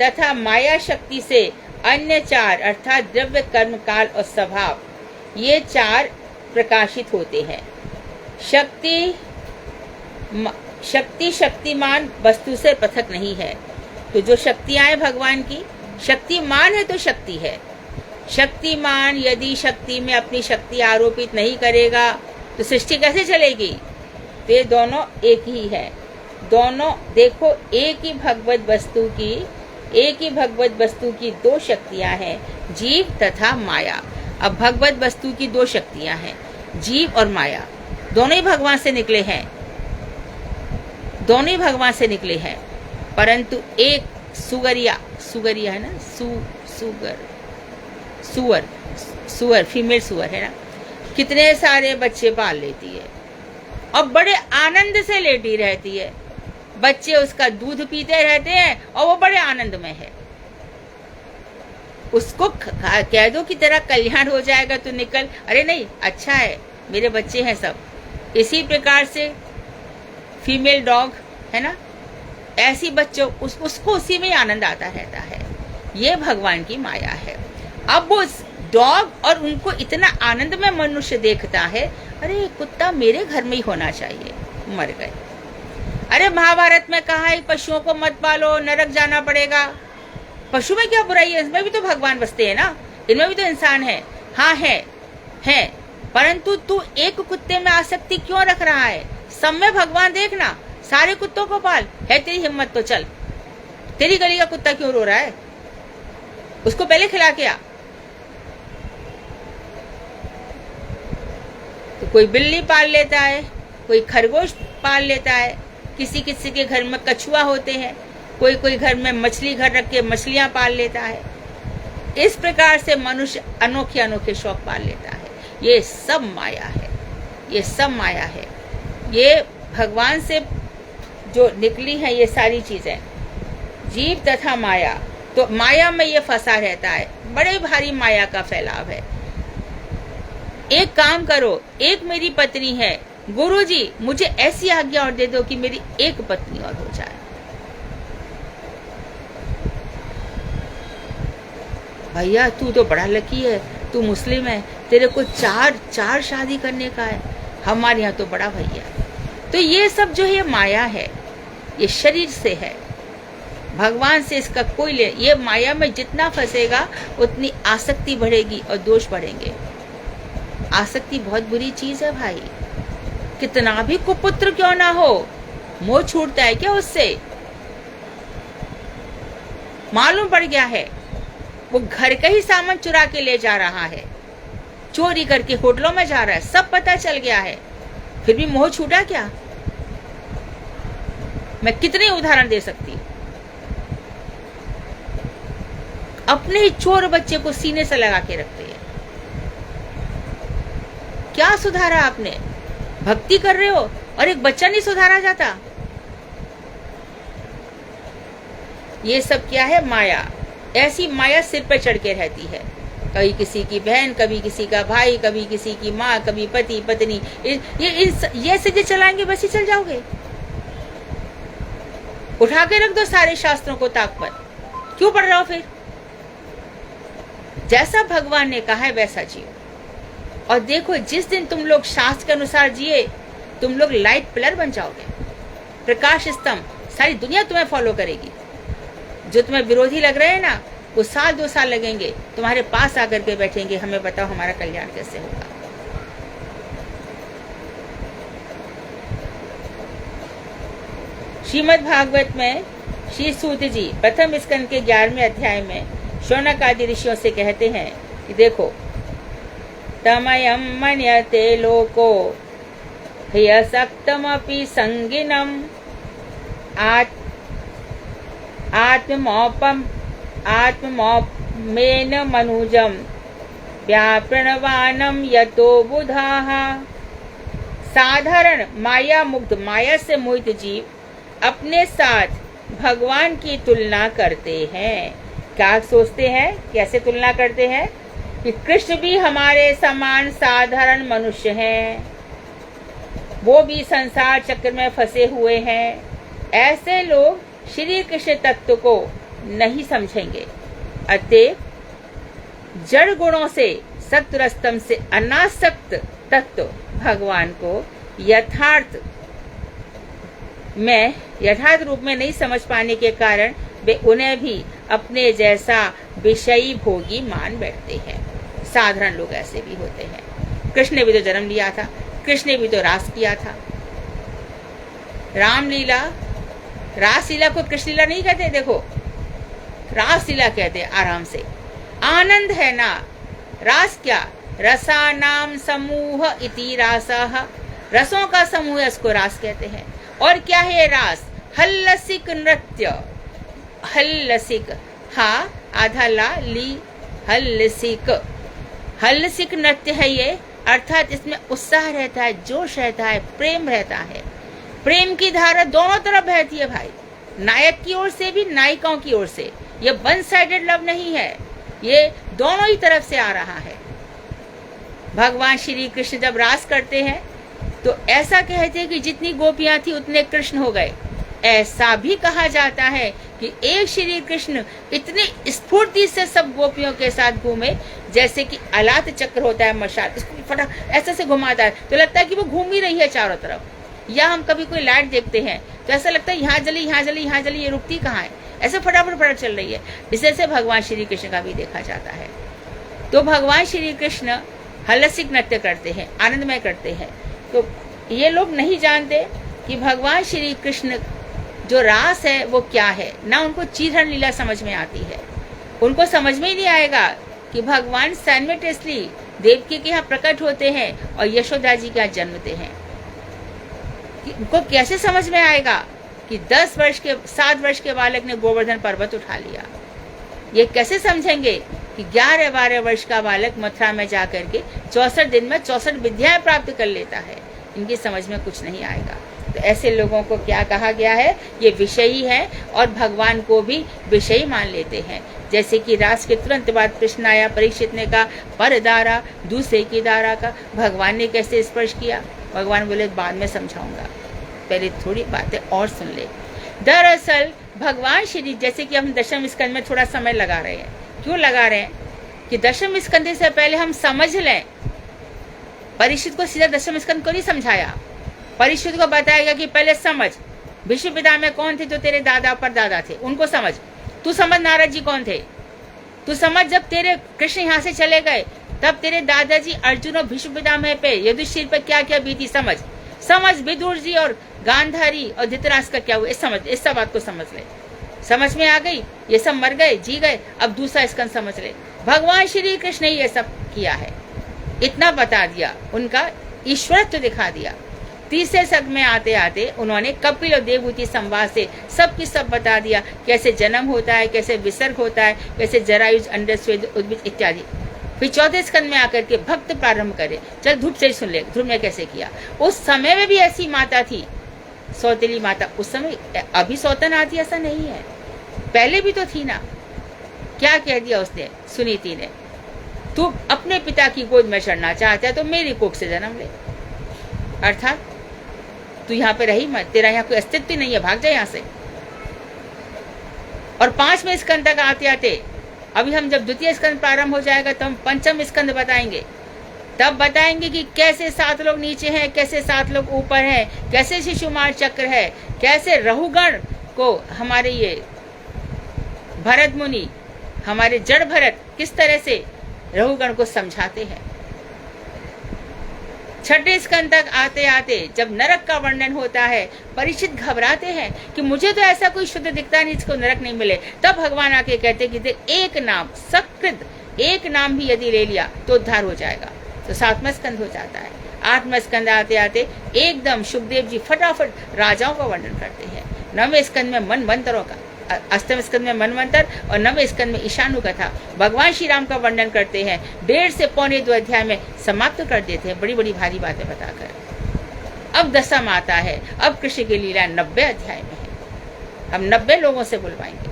तथा माया शक्ति से अन्य 4 अर्थात द्रव्य, कर्म, काल और स्वभाव, ये 4 प्रकाशित होते हैं। शक्ति शक्तिमान वस्तु से पृथक नहीं है। तो जो शक्तियां हैं भगवान की, शक्तिमान है तो शक्ति है। शक्तिमान यदि शक्ति में अपनी शक्ति आरोपित नहीं करेगा तो सृष्टि कैसे चलेगी? तो ये दोनों एक ही है। दोनों देखो, एक ही भगवत वस्तु की 2 शक्तियां हैं, जीव तथा माया। अब भगवत वस्तु की 2 शक्तियां हैं, जीव और माया, दोनों ही भगवान से निकले हैं, दोनों ही भगवान से निकले हैं। परंतु एक सुगरिया है ना, सुअर फीमेल सुअर है ना, कितने सारे बच्चे पाल लेती है और बड़े आनंद से लेटी रहती है। बच्चे उसका दूध पीते रहते हैं और वो बड़े आनंद में है। उसको कह दो कि तेरा कल्याण हो जाएगा तो निकल, अरे नहीं, अच्छा है, मेरे बच्चे हैं सब। इसी प्रकार से फीमेल डॉग है ना, ऐसी बच्चों उसको उसी में आनंद आता रहता है। ये भगवान की माया है। अब वो डॉग और उनको इतना आनंद में मनुष्य देखता है, अरे कुत्ता मेरे घर में ही होना चाहिए, मर गए। अरे महाभारत में कहा है पशुओं को मत पालो, नरक जाना पड़ेगा। पशु में क्या बुराई है? इसमें भी तो भगवान बसते हैं ना, इनमें भी तो इंसान है। हाँ है, परंतु तू एक कुत्ते में आसक्ति क्यों रख रहा है? सब में भगवान देखना, सारे कुत्तों को पाल। है तेरी हिम्मत तो चल, तेरी गली का कुत्ता क्यों रो रहा है? उसको पहले खिला के आ। तो कोई बिल्ली पाल लेता है, कोई खरगोश पाल लेता है, किसी किसी के घर में कछुआ होते हैं, कोई घर में मछली घर रख के मछलियां पाल लेता है। इस प्रकार से मनुष्य अनोखे अनोखे शौक पाल लेता है। ये सब माया है, ये सब माया है। ये भगवान से जो निकली है ये सारी चीजें, जीव तथा माया। तो माया में ये फंसा रहता है, बड़े भारी माया का फैलाव है। एक काम करो, एक मेरी पत्नी है, गुरुजी मुझे ऐसी आज्ञा और दे दो कि मेरी एक पत्नी और हो जाए। भैया तू तो बड़ा लकी है, तू मुस्लिम है, तेरे को चार शादी करने का है, हमारे यहाँ तो बड़ा भैया है। तो ये सब जो है माया है, ये शरीर से है, भगवान से इसका कोई ले। ये माया में जितना फंसेगा उतनी आसक्ति बढ़ेगी और दोष बढ़ेंगे। आसक्ति बहुत बुरी चीज है भाई, कितना भी कुपुत्र क्यों ना हो, मोह छूटता है क्या उससे? मालूम पड़ गया है वो घर का ही सामान चुरा के ले जा रहा है, चोरी करके होटलों में जा रहा है, सब पता चल गया है, फिर भी मोह छूटा क्या? मैं कितने उदाहरण दे सकती हूँ। अपने ही चोर बच्चे को सीने से लगा के रखते हैं। क्या सुधारा आपने? भक्ति कर रहे हो और एक बच्चा नहीं सुधारा जाता। ये सब क्या है? माया। ऐसी माया सिर पे चढ़ के रहती है, कभी किसी की बहन, कभी किसी का भाई, कभी किसी की माँ, कभी पति पत्नी। ये से चलाएंगे बस ही चल जाओगे। उठा के रख दो सारे शास्त्रों को ताक पर, क्यों पढ़ रहे हो फिर? जैसा भगवान ने कहा है वैसा जियो। और देखो, जिस दिन तुम लोग शास्त्र के अनुसार जिए, तुम लोग लाइट पिलर बन जाओगे, प्रकाश स्तंभ। सारी दुनिया तुम्हें फॉलो करेगी। जो तुम्हें विरोधी लग रहे हैं ना, वो 1-2 साल लगेंगे, तुम्हारे पास आकर के बैठेंगे, हमें बताओ हमारा कल्याण कैसे होगा। श्रीमद् भागवत में श्री सूत जी प्रथम स्कंद के 11वें अध्याय में शौनक आदि ऋषियों से कहते हैं कि देखो, तमयम मन्यते लोको ह्यसक्तमपि संगिनम आत्मौपमेन मनुजम व्याप्रणवानम यतो बुधाः। साधारण माया मुक्त, माया से मोहित जीव अपने साथ भगवान की तुलना करते हैं। क्या सोचते हैं? कैसे तुलना करते हैं? कि कृष्ण भी हमारे समान साधारण मनुष्य हैं, वो भी संसार चक्र में फंसे हुए हैं। ऐसे लोग श्री कृष्ण तत्व को नहीं समझेंगे। अतः जड़ गुणों से सत्वरस्तम से अनासक्त तत्व भगवान को यथार्थ रूप में नहीं समझ पाने के कारण वे उन्हें भी अपने जैसा विषयी भोगी मान बैठते हैं। साधारण लोग ऐसे भी होते हैं। कृष्ण ने भी तो जन्म लिया था, कृष्ण ने भी तो रास किया था। रामलीला, रासलीला को कृष्णलीला नहीं कहते, देखो रासलीला कहते हैं। आराम से आनंद है ना। रास क्या? रसानाम समूह इति रासः। रसों का समूह है, उसको रास कहते हैं। और क्या है रास? हल्लसिक नृत्य। हल्लसिक, हा आधा ला ली, हल्लसिक, हल्लसिक नृत्य है ये। अर्थात इसमें उत्साह रहता है, जोश रहता है, प्रेम रहता है। प्रेम की धारा दोनों तरफ बहती है भाई, नायक की ओर से भी, नायिकाओं की ओर से। ये वन साइडेड लव नहीं है, ये दोनों ही तरफ से आ रहा है। भगवान श्री कृष्ण जब रास करते हैं तो ऐसा कहते हैं कि जितनी गोपियां थी उतने कृष्ण हो गए। ऐसा भी कहा जाता है कि एक श्री कृष्ण इतनी स्फूर्ति से सब गोपियों के साथ घूमे जैसे कि अलात चक्र होता है, मशाल, इसको फटा ऐसे से घुमाता है तो लगता है कि वो घूम ही रही है चारों तरफ। या हम कभी कोई लाइट देखते हैं तो ऐसा लगता है यहाँ जली, यहाँ जली, यहाँ जली, ये रुकती कहाँ है, ऐसे फटाफट चल रही है। विशेष भगवान श्री कृष्ण का भी देखा जाता है। तो भगवान श्री कृष्ण हलसिक नृत्य करते हैं, आनंदमय करते हैं। तो ये लोग नहीं जानते कि भगवान श्री कृष्ण जो रास है वो क्या है, ना उनको चीरहरण लीला समझ में आती है। उनको समझ में ही नहीं आएगा कि भगवान साइमल्टेनियसली देवकी के यहाँ प्रकट होते हैं और यशोदा जी के यहाँ जन्मते हैं। उनको कैसे समझ में आएगा कि 7 वर्ष के बालक ने गोवर्धन पर्वत उठा लिया? ये कैसे समझेंगे कि 11-12 वर्ष का बालक मथुरा में जाकर के 64 दिन में 64 विद्याएं प्राप्त कर लेता है? इनकी समझ में कुछ नहीं आएगा। तो ऐसे लोगों को क्या कहा गया है? ये विषयी है और भगवान को भी विषयी मान लेते हैं। जैसे कि रास के तुरंत बाद कृष्ण आया, परीक्षित ने कहा पर दारा, दूसरे की दारा का भगवान ने कैसे स्पर्श किया? भगवान बोले बाद में समझाऊंगा, पहले थोड़ी बातें और सुन ले। दरअसल भगवान श्री, जैसे कि हम दशम स्कंद में थोड़ा समय लगा रहे हैं, क्यों लगा रहे हैं? कि दशम स्कंद से पहले हम समझ लें। परीक्षित को सीधा दशम स्कंद को नहीं समझाया, परीक्षित को बताएगा कि पहले समझ भीष्म पितामह कौन थे, जो तेरे दादा परदादा थे, उनको समझ। तू समझ नारद जी कौन थे, तू समझ जब तेरे कृष्ण यहाँ से चले गए तब तेरे दादाजी अर्जुन और भीष्म पितामह पे, युधिष्ठिर पे क्या क्या बीती समझ। समझ विदुर जी और गांधारी और धृतराष्ट्र का क्या हुआ, समझ, इस सब बात को समझ ले। समझ में आ गई, ये सब मर गए जी गए, अब दूसरा स्कंद समझ ले। भगवान श्री कृष्ण ने ये सब किया है, इतना बता दिया, उनका ईश्वरत्व दिखा दिया। तीसरे सर्ग में आते आते उन्होंने कपिल और देवहूति संवाद से सब की सब बता दिया, कैसे जन्म होता है, कैसे विसर्ग होता है, कैसे जरायुज, अंडर, स्वेद, उद्भिद इत्यादि। फिर चौथे स्कंद में आकर के भक्त प्रारंभ करे। चल ध्रुव से सुन ले, ध्रुव ने कैसे किया। उस समय में भी ऐसी माता थी, सौतेली माता। उस समय अभी सौतन आती ऐसा नहीं है, पहले भी तो थी ना। क्या कह दिया उसने, सुनीति ने, तू अपने पिता की गोद में चढ़ना चाहता है तो मेरी कोख से जन्म ले, अर्थात तू यहाँ पे रही मत, तेरा यहाँ कोई अस्तित्व नहीं है, भाग जाए यहाँ से। और 5वें स्कंद तक आते आते, अभी हम जब द्वितीय स्कंद प्रारंभ हो जाएगा तो हम पंचम स्कंद बताएंगे। तब बताएंगे कि कैसे 7 लोग नीचे हैं, कैसे 7 लोग ऊपर हैं, कैसे शिशुमार चक्र है, कैसे रहुगण को हमारे ये भरत मुनि, हमारे जड़ भरत किस तरह से रहुगण को समझाते हैं। 6ठे स्कंद तक आते आते जब नरक का वर्णन होता है, परीक्षित घबराते हैं कि मुझे तो ऐसा कोई शुद्ध दिखता नहीं जिसको नरक नहीं मिले। तब भगवान आके कहते कि देख, एक नाम सकृत, एक नाम भी यदि ले लिया तो उद्धार हो जाएगा। तो 7वां स्कंद हो जाता है। 8वां स्कंद आते आते एकदम सुखदेव जी फटाफट राजाओं का वर्णन करते हैं। 9वें स्कंद में मनवंतरों का, 8वें स्कंद में मनवंतर और 9वें स्कंद में ईशानु कथा, भगवान श्री राम का वर्णन करते हैं। 1.5 से पौने 2 अध्याय में समाप्त कर देते हैं, बड़ी बड़ी भारी बातें बताकर। अब दशम आता है, अब कृष्ण की लीला 90 अध्याय में है। हम 90 लोगों से बुलवाएंगे।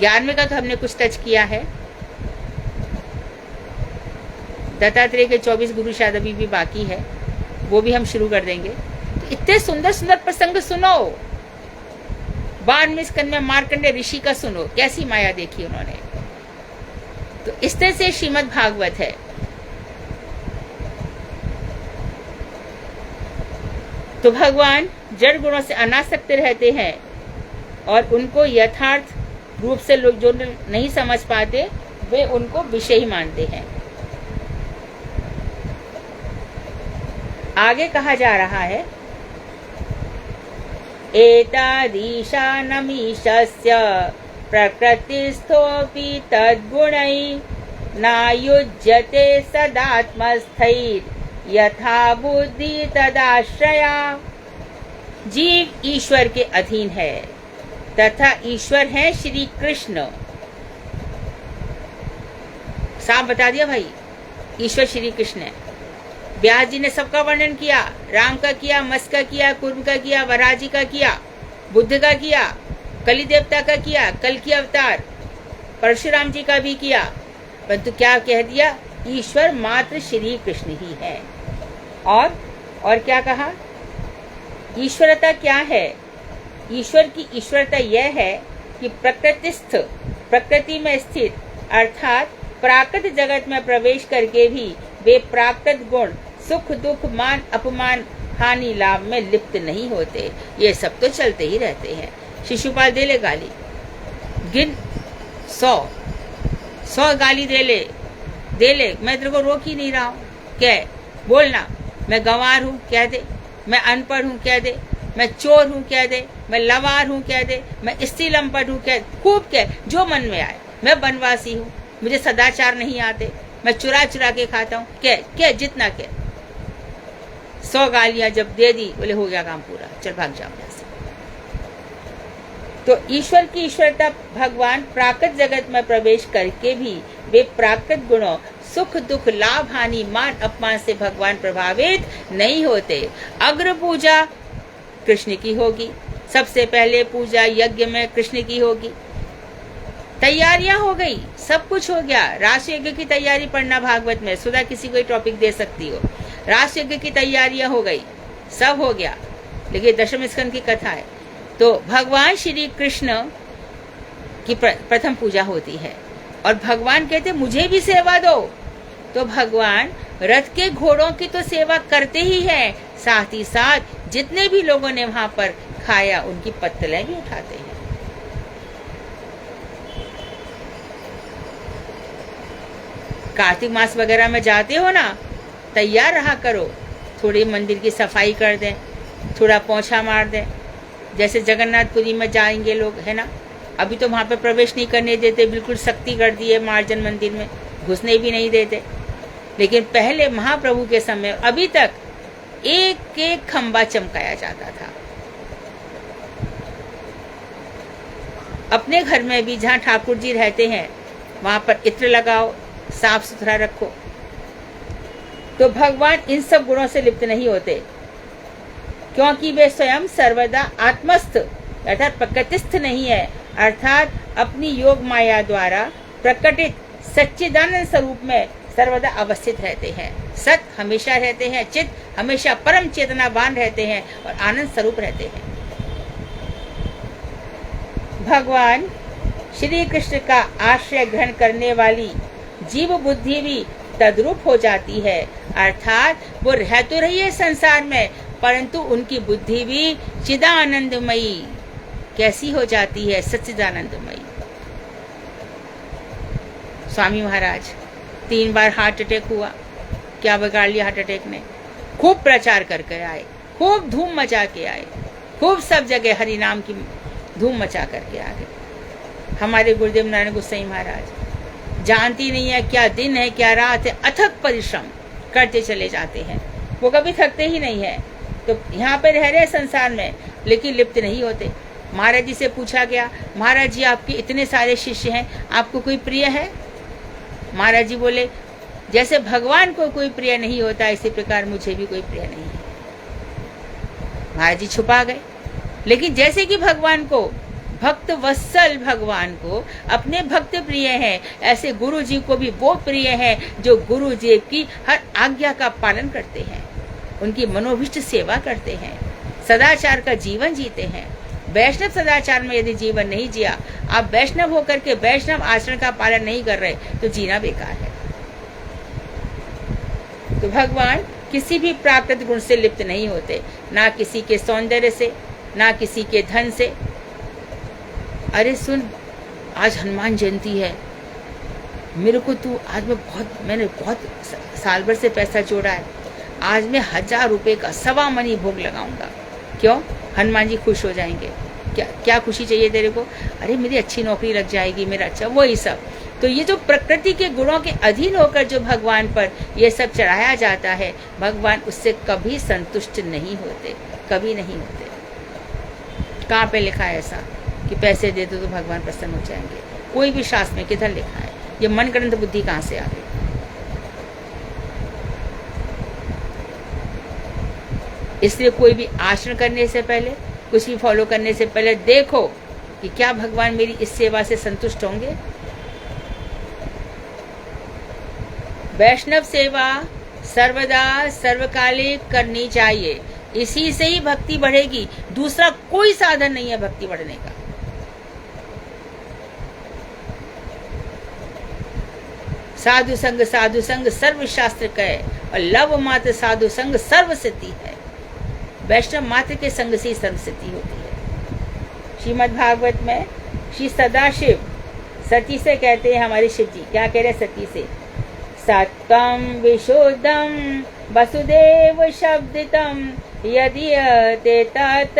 11वें का तो हमने कुछ टच किया है। दत्तात्रेय के 24 गुरु शायद अभी भी बाकी है, वो भी हम शुरू कर देंगे। इतने सुंदर सुंदर प्रसंग सुनो। 12वें स्कंद में मार्कंडेय ऋषि का सुनो, कैसी माया देखी उन्होंने। तो इस तरह से श्रीमद् भागवत है। तो भगवान जड़ गुणों से अनासक्त रहते हैं और उनको यथार्थ रूप से लोग जो नहीं समझ पाते वे उनको विषय ही मानते हैं। आगे कहा जा रहा है, एतादीशानमीशस्य प्रकृतिस्थोऽपि तद्गुणैः नायुज्यते सदात्मस्थैर् यथा बुद्धि तदाश्रया। जीव ईश्वर के अधीन है तथा ईश्वर है श्री कृष्ण। साफ बता दिया भाई, ईश्वर श्री कृष्ण है। व्यास जी ने सबका वर्णन किया, राम का किया, मत्स्य का किया, कुर्म का किया, वराजी का किया, बुद्ध का किया, कली देवता का किया, कल की अवतार, परशुराम जी का भी किया। परंतु क्या कह दिया, ईश्वर मात्र श्री कृष्ण ही है। और क्या कहा, ईश्वरता क्या है। ईश्वर की ईश्वरता यह है कि प्रकृतिस्थ, प्रकृति में स्थित अर्थात प्राकृत जगत में प्रवेश करके भी वे प्राकृत गुण सुख दुख मान अपमान हानि लाभ में लिप्त नहीं होते। ये सब तो चलते ही रहते हैं। शिशुपाल दे ले गाली, गिन 100 गाली दे ले, मैं तेरे को रोक ही नहीं रहा हूँ। कह, बोलना, मैं गंवार हूँ कह दे, मैं अनपढ़ हूँ कह दे, मैं चोर हूँ कह दे, मैं लवार हूँ कह दे, मैं स्त्री लंपट हूँ कह, खूब कह, जो मन में आए। मैं वनवासी हूँ, मुझे सदाचार नहीं आते, मैं चुरा चुरा के खाता हूँ, कह जितना कह। 100 गालियां जब दे दी, बोले हो गया काम पूरा, चल भाग जाओ यहाँ से। तो ईश्वर की ईश्वरता, भगवान प्राकृत जगत में प्रवेश करके भी वे प्राकृत गुणों सुख दुख लाभ हानि मान अपमान से भगवान प्रभावित नहीं होते। अग्र पूजा कृष्ण की होगी, सबसे पहले पूजा यज्ञ में कृष्ण की होगी। तैयारियां हो गई, सब कुछ हो गया। राष्ट्र यज्ञ की तैयारी पढ़ना भागवत में, सुधा किसी को टॉपिक दे सकती हो। राष्ट्र यज्ञ की तैयारियां हो गई, सब हो गया, लेकिन दशम स्कंद की कथा है। तो भगवान श्री कृष्ण की प्रथम पूजा होती है। और भगवान कहते मुझे भी सेवा दो, तो भगवान रथ के घोड़ों की तो सेवा करते ही है, साथ ही साथ जितने भी लोगों ने वहां पर खाया उनकी पत्तलें भी उठाते हैं। कार्तिक मास वगैरह में जाते हो ना, तैयार रहा करो, थोड़ी मंदिर की सफाई कर दें, थोड़ा पोंछा मार दें। जैसे जगन्नाथपुरी में जाएंगे लोग, है ना, अभी तो वहां पर प्रवेश नहीं करने देते, बिल्कुल सख्ती कर दी है, मार्जन मंदिर में घुसने भी नहीं देते। लेकिन पहले महाप्रभु के समय अभी तक एक एक खंबा चमकाया जाता था। अपने घर में भी जहाँ ठाकुर जी रहते हैं वहां पर इत्र लगाओ, साफ सुथरा रखो। तो भगवान इन सब गुणों से लिप्त नहीं होते, क्योंकि वे स्वयं सर्वदा आत्मस्थ अर्थात प्रकृतिस्थ नहीं है, अर्थात अपनी योग माया द्वारा प्रकटित सच्चिदानंद स्वरूप में सर्वदा अवस्थित रहते हैं। सत हमेशा रहते हैं, चित हमेशा परम चेतनावान रहते हैं और आनंद स्वरूप रहते हैं। भगवान श्री कृष्ण का आश्रय ग्रहण करने वाली जीव बुद्धि भी तद्रूप हो जाती है, अर्थात वो रह तो रही है संसार में, परंतु उनकी बुद्धि भी चिदानंदमयी कैसी हो जाती है, सच्चिदानंदमयी। स्वामी महाराज 3 बार हार्ट अटैक हुआ, क्या बिगाड़ लिया हार्ट अटैक ने? खूब प्रचार करके आए, खूब धूम मचा के आए, खूब सब जगह हरि नाम की धूम मचा करके आ गए। हमारे गुरुदेव नारायण गोसाई महाराज जानती नहीं है क्या दिन है क्या रात है, अथक परिश्रम करते चले जाते हैं, वो कभी थकते ही नहीं है। तो यहाँ पे रह रहे संसार में, लेकिन लिप्त नहीं होते। महाराज जी से पूछा गया, महाराज जी आपके इतने सारे शिष्य हैं, आपको कोई प्रिय है? महाराज जी बोले, जैसे भगवान को कोई प्रिय नहीं होता, इसी प्रकार मुझे भी कोई प्रिय नहीं है। महाराज जी छुपा गए। लेकिन जैसे कि भगवान को, भक्त वत्सल भगवान को अपने भक्त प्रिय हैं, ऐसे गुरु जी को भी वो प्रिय है जो गुरु जी की हर आज्ञा का पालन करते हैं, उनकी मनोभिष्ट सेवा करते हैं, सदाचार का जीवन जीते हैं। वैष्णव सदाचार में यदि जीवन नहीं जिया, आप वैष्णव होकर के वैष्णव आचरण का पालन नहीं कर रहे, तो जीना बेकार है। तो भगवान किसी भी प्राकृतिक गुण से लिप्त नहीं होते, ना किसी के सौंदर्य से, ना किसी के धन से। अरे सुन, आज हनुमान जयंती है, मेरे को तू आज मैंने बहुत साल भर से पैसा जोड़ा है, आज मैं 1000 रुपए का सवा मनी भोग लगाऊंगा। क्यों? हनुमान जी खुश हो जाएंगे। क्या खुशी चाहिए तेरे को? अरे मेरी अच्छी नौकरी लग जाएगी, मेरा अच्छा, वही सब। तो ये जो प्रकृति के गुणों के अधीन होकर जो भगवान पर ये सब चढ़ाया जाता है, भगवान उससे कभी संतुष्ट नहीं होते, कभी नहीं होते। कहाँ पे लिखा है ऐसा कि पैसे दे दो तो भगवान प्रसन्न हो जाएंगे? कोई भी शास्त्र में किधर लिखा है? ये मनगढ़ंत बुद्धि कहाँ से आ गई? इसलिए कोई भी आचरण करने से पहले, कुछ भी फॉलो करने से पहले देखो कि क्या भगवान मेरी इस सेवा से संतुष्ट होंगे। वैष्णव सेवा सर्वदा सर्वकालिक करनी चाहिए, इसी से ही भक्ति बढ़ेगी। दूसरा कोई साधन नहीं है भक्ति बढ़ने का। साधु संग सर्व शास्त्र कहे, और लव मात्र साधु संग सर्व सिद्धि है। वैष्णव मात्र के संग से सर्व सिद्धि होती है। श्रीमद् भागवत में श्री सदाशिव सती से कहते हैं, हमारे शिव जी क्या कह रहे हैं सती से? सत्यम विशुद्धम वसुदेव शब्दितम यदि ते तत्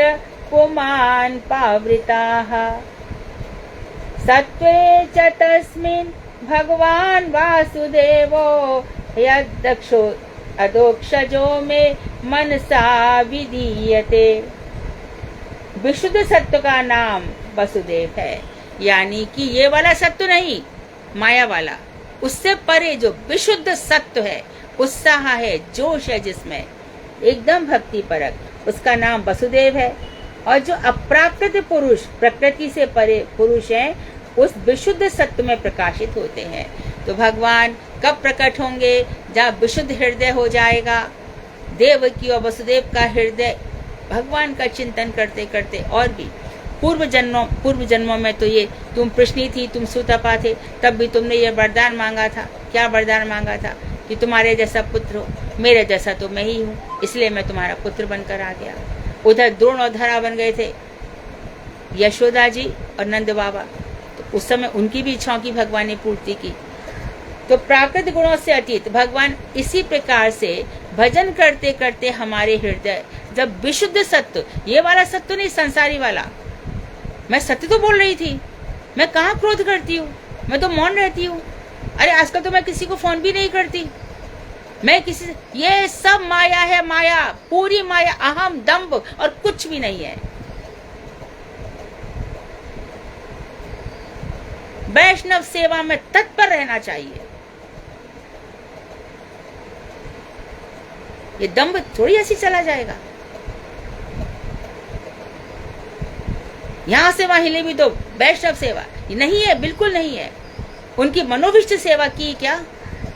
पुमान पावृताः सत्वे च तस्मिन् भगवान वासुदेवो यदक्षो अदोक्षजो में मनसा विधीयते। विशुद्ध सत्य का नाम वसुदेव है, यानी कि ये वाला सत्य नहीं, माया वाला, उससे परे जो विशुद्ध सत्य है, उत्साह है, जोश है जिसमें, एकदम भक्ति परक, उसका नाम वसुदेव है। और जो अप्राकृत पुरुष, प्रकृति से परे पुरुष हैं, उस विशुद्ध सत्य में प्रकाशित होते हैं। तो भगवान कब प्रकट होंगे? जब विशुद्ध हृदय हो जाएगा। देवकी और वसुदेव का हृदय भगवान का चिंतन करते करते और भी पूर्व जन्मों में तो ये तुम प्रश्नी थी, तुम सुतपा थे, तब भी तुमने ये वरदान मांगा था। क्या वरदान मांगा था? कि तुम्हारे जैसा पुत्र हो, मेरे जैसा तो मैं ही हूँ, इसलिए मैं तुम्हारा पुत्र बनकर आ गया। उधर द्रोण और धरा बन गए थे यशोदा जी और नंद बाबा, तो उस समय उनकी भी इच्छाओं की भगवान ने पूर्ति की। तो प्राकृत गुणों से अतीत भगवान इसी प्रकार से भजन करते करते हमारे हृदय जब विशुद्ध सत्य, ये वाला सत्य नहीं, संसारी वाला, मैं सत्य तो बोल रही थी, मैं कहाँ क्रोध करती हूँ, मैं तो मौन रहती हूँ। अरे आजकल तो मैं किसी को फोन भी नहीं करती, मैं किसी से, ये सब माया है, माया, पूरी माया, अहम दंभ और कुछ भी नहीं है। वैष्णव सेवा में तत्पर रहना चाहिए। ये दंभ थोड़ी ऐसी चला जाएगा, यहां से वहां हिले भी तो वैष्णव सेवा नहीं है, बिल्कुल नहीं है। उनकी मनोविष्ट सेवा की क्या?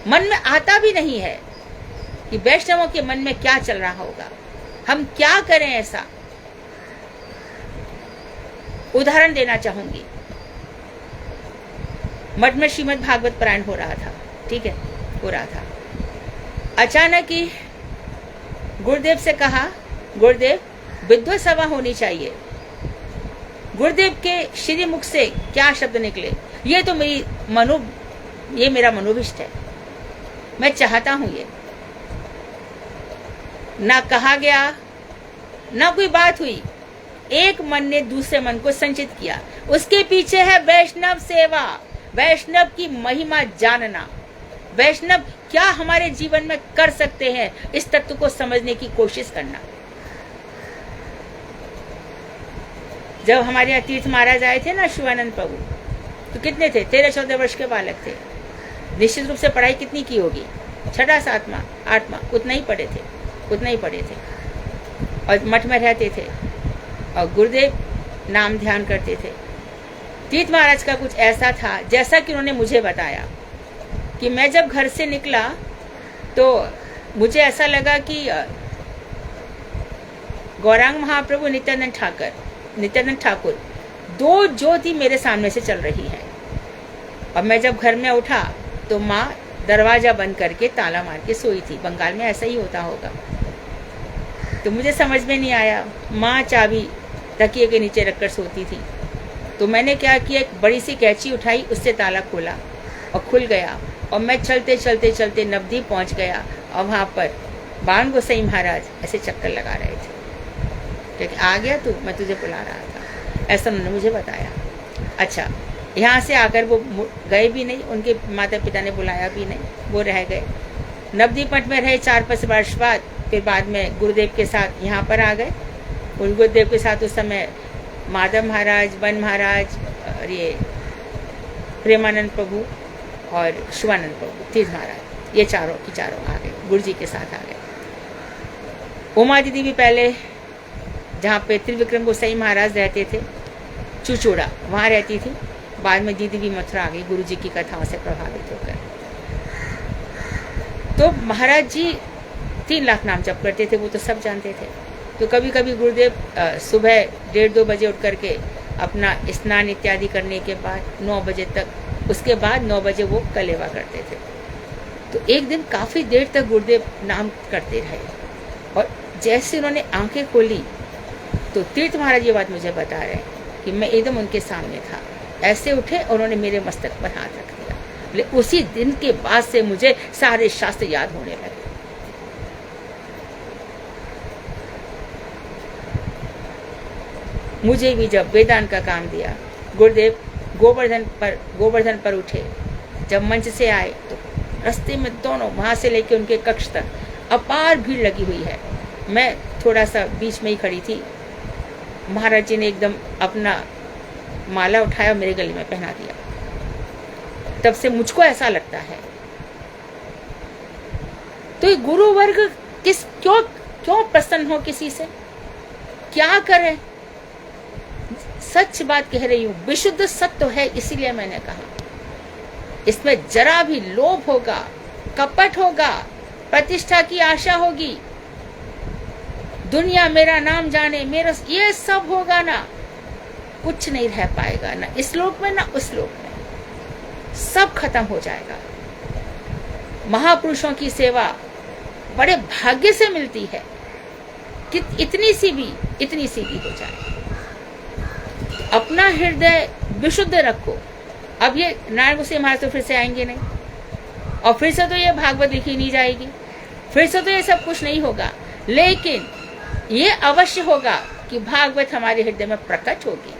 मन में आता भी नहीं है कि वैष्णवों के मन में क्या चल रहा होगा, हम क्या करें ऐसा। उदाहरण देना चाहूंगी, मठ में श्रीमद् भागवत पारायण हो रहा था, ठीक है, हो रहा था। अचानक ही गुरुदेव से कहा, गुरुदेव विद्वत सभा होनी चाहिए। गुरुदेव के श्री मुख से क्या शब्द निकले, ये तो ये मेरा मनोविष्ट है, मैं चाहता हूं। ये ना कहा गया, ना कोई बात हुई, एक मन ने दूसरे मन को संचित किया। उसके पीछे है वैष्णव सेवा, वैष्णव की महिमा जानना, वैष्णव क्या हमारे जीवन में कर सकते हैं, इस तत्व को समझने की कोशिश करना। जब हमारे यहाँ तीर्थ महाराज आए थे ना, शिवानंद प्रभु, तो कितने थे? 13-14 वर्ष के बालक थे। निश्चित रूप से पढ़ाई कितनी की होगी? 6वां 7वां 8वां, उतना ही पढ़े थे। और मठ में रहते थे और गुरुदेव नाम ध्यान करते थे। तीर्थ महाराज का कुछ ऐसा था, जैसा कि उन्होंने मुझे बताया, कि मैं जब घर से निकला तो मुझे ऐसा लगा कि गौरांग महाप्रभु नित्यानंद ठाकुर दो ज्योति मेरे सामने से चल रही है। और मैं जब घर में उठा तो माँ दरवाजा बंद करके ताला मार के सोई थी। बंगाल में ऐसा ही होता होगा। तो मुझे समझ में नहीं आया, माँ चाबी तकिए के नीचे रखकर सोती थी। तो मैंने क्या किया, एक बड़ी सी कैंची उठाई, उससे ताला खोला और खुल गया। और मैं चलते चलते चलते नवद्वीप पहुंच गया। और वहाँ पर बाण गोसाई महाराज ऐसे चक्कर लगा रहे थे, क्योंकि आ गया तू, मैं तुझे बुला रहा था, ऐसा उन्होंने मुझे बताया। अच्छा, यहाँ से आकर वो गए भी नहीं, उनके माता पिता ने बुलाया भी नहीं, वो रह गए। नवद्वीप मठ में रहे 4-5 वर्ष बाद, फिर बाद में गुरुदेव के साथ यहाँ पर आ गए। उन गुरुदेव के साथ उस समय माधव महाराज, वन महाराज और ये प्रेमानंद प्रभु और शिवानंद प्रभु, तीर्थ महाराज, ये चारों आ गए, गुरु जी के साथ आ गए। उमा दीदी भी पहले जहाँ पे त्रिविक्रम गोसाई महाराज रहते थे, चुचूड़ा, वहाँ रहती थी। बाद में दीदी भी मथुरा आ गई गुरु जी की कथाओं से प्रभावित होकर। तो महाराज जी 3 लाख नाम जप करते थे, वो तो सब जानते थे। तो कभी कभी गुरुदेव सुबह 1:30-2 बजे उठ करके अपना स्नान इत्यादि करने के बाद 9 बजे तक, उसके बाद 9 बजे वो कलेवा करते थे। तो एक दिन काफ़ी देर तक गुरुदेव नाम करते रहे। और जैसे उन्होंने आंखें खोली तो तीर्थ महाराज ये बात मुझे बता रहे हैं कि मैं एकदम उनके सामने था। ऐसे उठे और उन्होंने मेरे मस्तक पर हाथ रख दिया। लेकिन उसी दिन के बाद से मुझे सारे शास्त्र याद होने लगे। मुझे भी जब वेदांत का काम दिया, गुरुदेव गोवर्धन पर उठे, जब मंच से आए तो रास्ते में दोनों, वहां से लेके उनके कक्ष तक अपार भीड़ लगी हुई है। मैं थोड़ा सा बीच में ही खड़ी थी। महाराज जी ने एकदम अपना माला उठाया और मेरे गले में पहना दिया। तब से मुझको ऐसा लगता है, तो ये गुरु वर्ग क्यों प्रसन्न हो किसी से, क्या करे? सच बात कह रही हूं, विशुद्ध सत्य है, इसीलिए मैंने कहा इसमें जरा भी लोभ होगा, कपट होगा, प्रतिष्ठा की आशा होगी, दुनिया मेरा नाम जाने, मेरा, ये सब होगा ना, कुछ नहीं रह पाएगा, ना इस लोक में ना उस लोक में, सब खत्म हो जाएगा। महापुरुषों की सेवा बड़े भाग्य से मिलती है कि इतनी सी भी हो जाए। अपना हृदय विशुद्ध रखो। अब ये नारायण गोसाई महाराज तो फिर से आएंगे नहीं, और फिर से तो ये भागवत लिखी नहीं जाएगी, फिर से तो ये सब कुछ नहीं होगा, लेकिन ये अवश्य होगा कि भागवत हमारे हृदय में प्रकट होगी।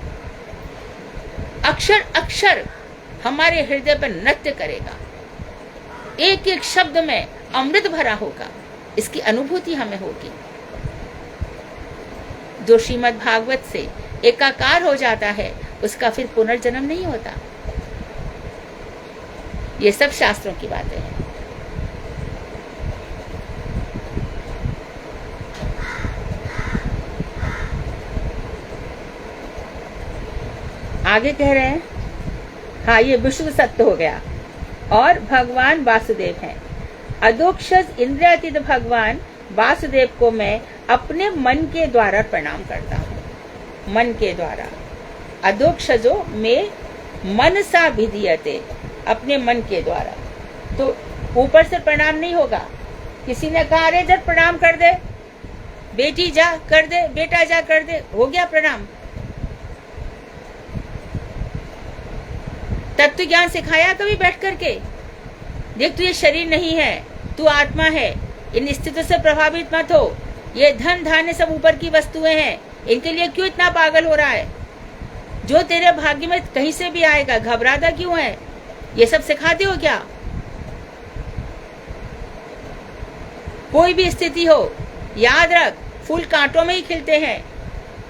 अक्षर अक्षर हमारे हृदय पर नृत्य करेगा, एक एक शब्द में अमृत भरा होगा, इसकी अनुभूति हमें होगी। जो श्रीमद् भागवत से एकाकार हो जाता है उसका फिर पुनर्जन्म नहीं होता। ये सब शास्त्रों की बातें हैं। आगे कह रहे हैं, हाँ ये विशुद्ध सत्य हो गया। और भगवान वासुदेव हैं। अदोक्षज इंद्रियातीत भगवान वासुदेव को मैं अपने मन के द्वारा प्रणाम करता हूँ। मन के द्वारा, अदोक्षजो में मन सा विधीयते, अपने मन के द्वारा। तो ऊपर से प्रणाम नहीं होगा। किसी ने कहा अरे जब प्रणाम कर दे, बेटी जा कर दे, बेटा जा कर दे, हो गया प्रणाम। तत्व ज्ञान सिखाया कभी बैठ करके? देख तू ये शरीर नहीं है, तू आत्मा है, इन स्थितियों से प्रभावित मत हो, ये धन धान्य सब ऊपर की वस्तुएं हैं, इनके लिए क्यों इतना पागल हो रहा है? जो तेरे भाग्य में कहीं से भी आएगा, घबराता क्यों है? ये सब सिखाते हो क्या? कोई भी स्थिति हो, याद रख फूल कांटों में ही खिलते हैं।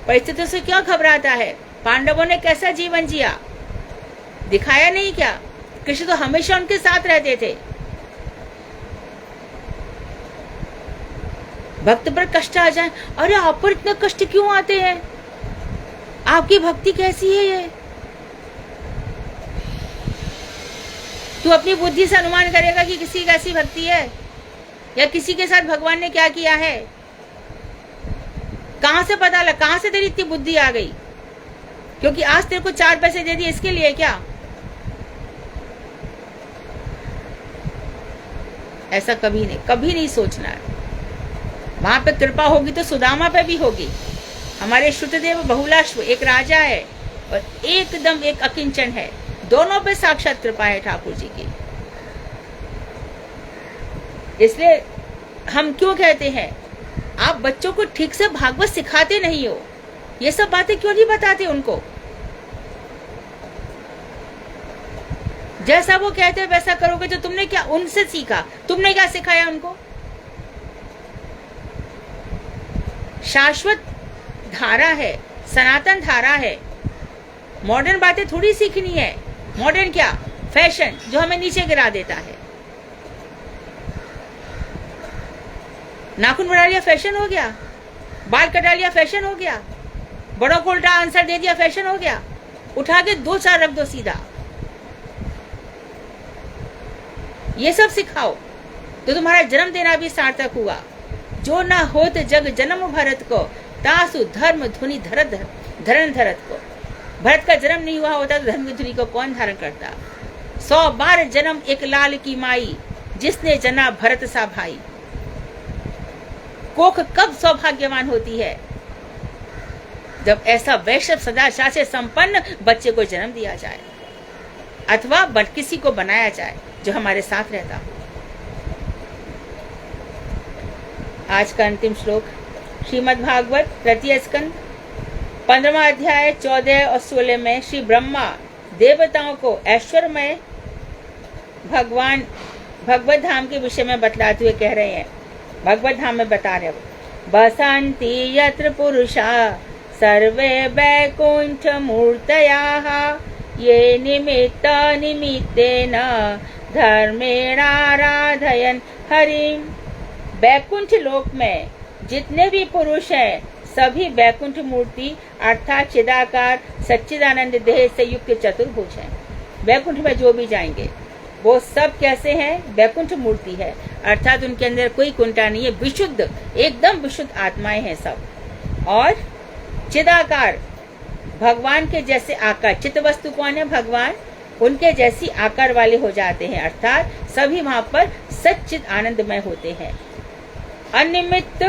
परिस्थितियों से क्यों घबराता है? पांडवों ने कैसा जीवन जिया, दिखाया नहीं क्या? कृष्ण तो हमेशा उनके साथ रहते थे। भक्त पर कष्ट आ जाए, अरे आप पर इतने कष्ट क्यों आते हैं? आपकी भक्ति कैसी है ये? तू अपनी बुद्धि से अनुमान करेगा कि किसी की ऐसी भक्ति है, या किसी के साथ भगवान ने क्या किया है? कहां से पता लगा, कहां से तेरी इतनी बुद्धि आ गई? क्योंकि आज तेरे को 4 पैसे दे दिए इसके लिए क्या? ऐसा कभी नहीं सोचना है। वहां पे कृपा होगी तो सुदामा पे भी होगी। हमारे श्रुतदेव बहुलाश्व एक राजा है और एकदम एक अकिंचन है, दोनों पे साक्षात कृपा है ठाकुर जी की। इसलिए हम क्यों कहते हैं आप बच्चों को ठीक से भागवत सिखाते नहीं हो, ये सब बातें क्यों नहीं बताते उनको? जैसा वो कहते हैं वैसा करोगे तो तुमने क्या उनसे सीखा? तुमने क्या सिखाया उनको? शाश्वत धारा है, सनातन धारा है। मॉडर्न बातें थोड़ी सीखनी है। मॉडर्न क्या? फैशन जो हमें नीचे गिरा देता है। नाखून बढ़ा लिया फैशन हो गया, बाल कटा लिया फैशन हो गया, बड़ों को उल्टा आंसर दे दिया फैशन हो गया। उठा के 2-4 रख दो सीधा। ये सब सिखाओ तो तुम्हारा जन्म देना भी सार्थक हुआ। जो ना होत जग जन्म भरत को, तासु धर्म धुनि धरण धरत को। भरत का जन्म नहीं हुआ होता तो धर्म की धुनि को कौन धारण करता? 100 बार जन्म एक लाल की माई, जिसने जना भरत सा भाई। कोख कब सौभाग्यवान होती है? जब ऐसा वैष्णव सदाचार से संपन्न बच्चे को जन्म दिया जाए, अथवा किसी को बनाया जाए जो हमारे साथ रहता हो। आज का अंतिम श्लोक श्रीमद् भागवत तृतीय स्कंद 15वां अध्याय 14 और 16 में श्री ब्रह्मा देवताओं को ऐश्वर्यमय भगवत धाम के विषय में बतलाते हुए कह रहे हैं। भगवत धाम में बता रहे हैं, बसंती यत्र पुरुषा सर्वे वैकुंठ मूर्तयाः ये निमित्तेन धर्मेणाराधयन् हरिं। वैकुंठ लोक में जितने भी पुरुष हैं सभी वैकुंठ मूर्ति अर्थात चिदाकार सच्चिदानंद देह से युक्त चतुर्भुज हैं। वैकुंठ में जो भी जाएंगे वो सब कैसे हैं? वैकुंठ मूर्ति है, अर्थात उनके अंदर कोई कुंठा नहीं है, विशुद्ध एकदम विशुद्ध आत्माएं हैं सब। और चिदाकार भगवान के जैसे आकार, चित्त वस्तु कौन है? भगवान, उनके जैसी आकार वाले हो जाते हैं, अर्थात सभी वहां पर सच्चित आनंदमय होते हैं। अनिमित्त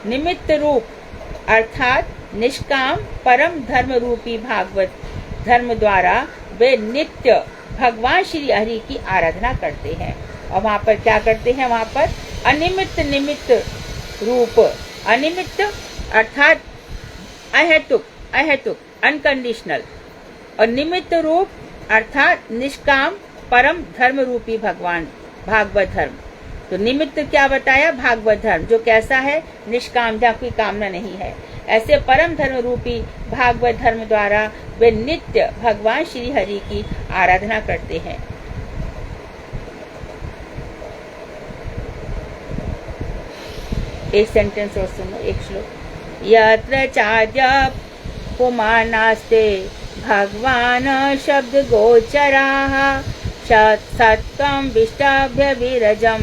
निमित्त रूप अर्थात निष्काम परम धर्म रूपी भागवत धर्म द्वारा वे नित्य भगवान श्री हरि की आराधना करते हैं। और वहां पर क्या करते हैं? वहां पर अनिमित्त निमित्त रूप, अनिमित्त अर्थात अहेतुक, अहेतुक अनकंडीशनल, और निमित्त रूप अर्थात निष्काम परम धर्म रूपी भगवान भागवत धर्म। तो निमित्त क्या बताया? भागवत धर्म, जो कैसा है? निष्काम, जहाँ कोई कामना नहीं है। ऐसे परम धर्म रूपी भागवत धर्म द्वारा वे नित्य भगवान श्री हरि की आराधना करते हैं। एक सेंटेंस और सुनो, एक श्लोक। यत्र चाद्य पुमानास्ते भगवान शब्द गोचराः सत्त्वं विष्टाभ्य विरजम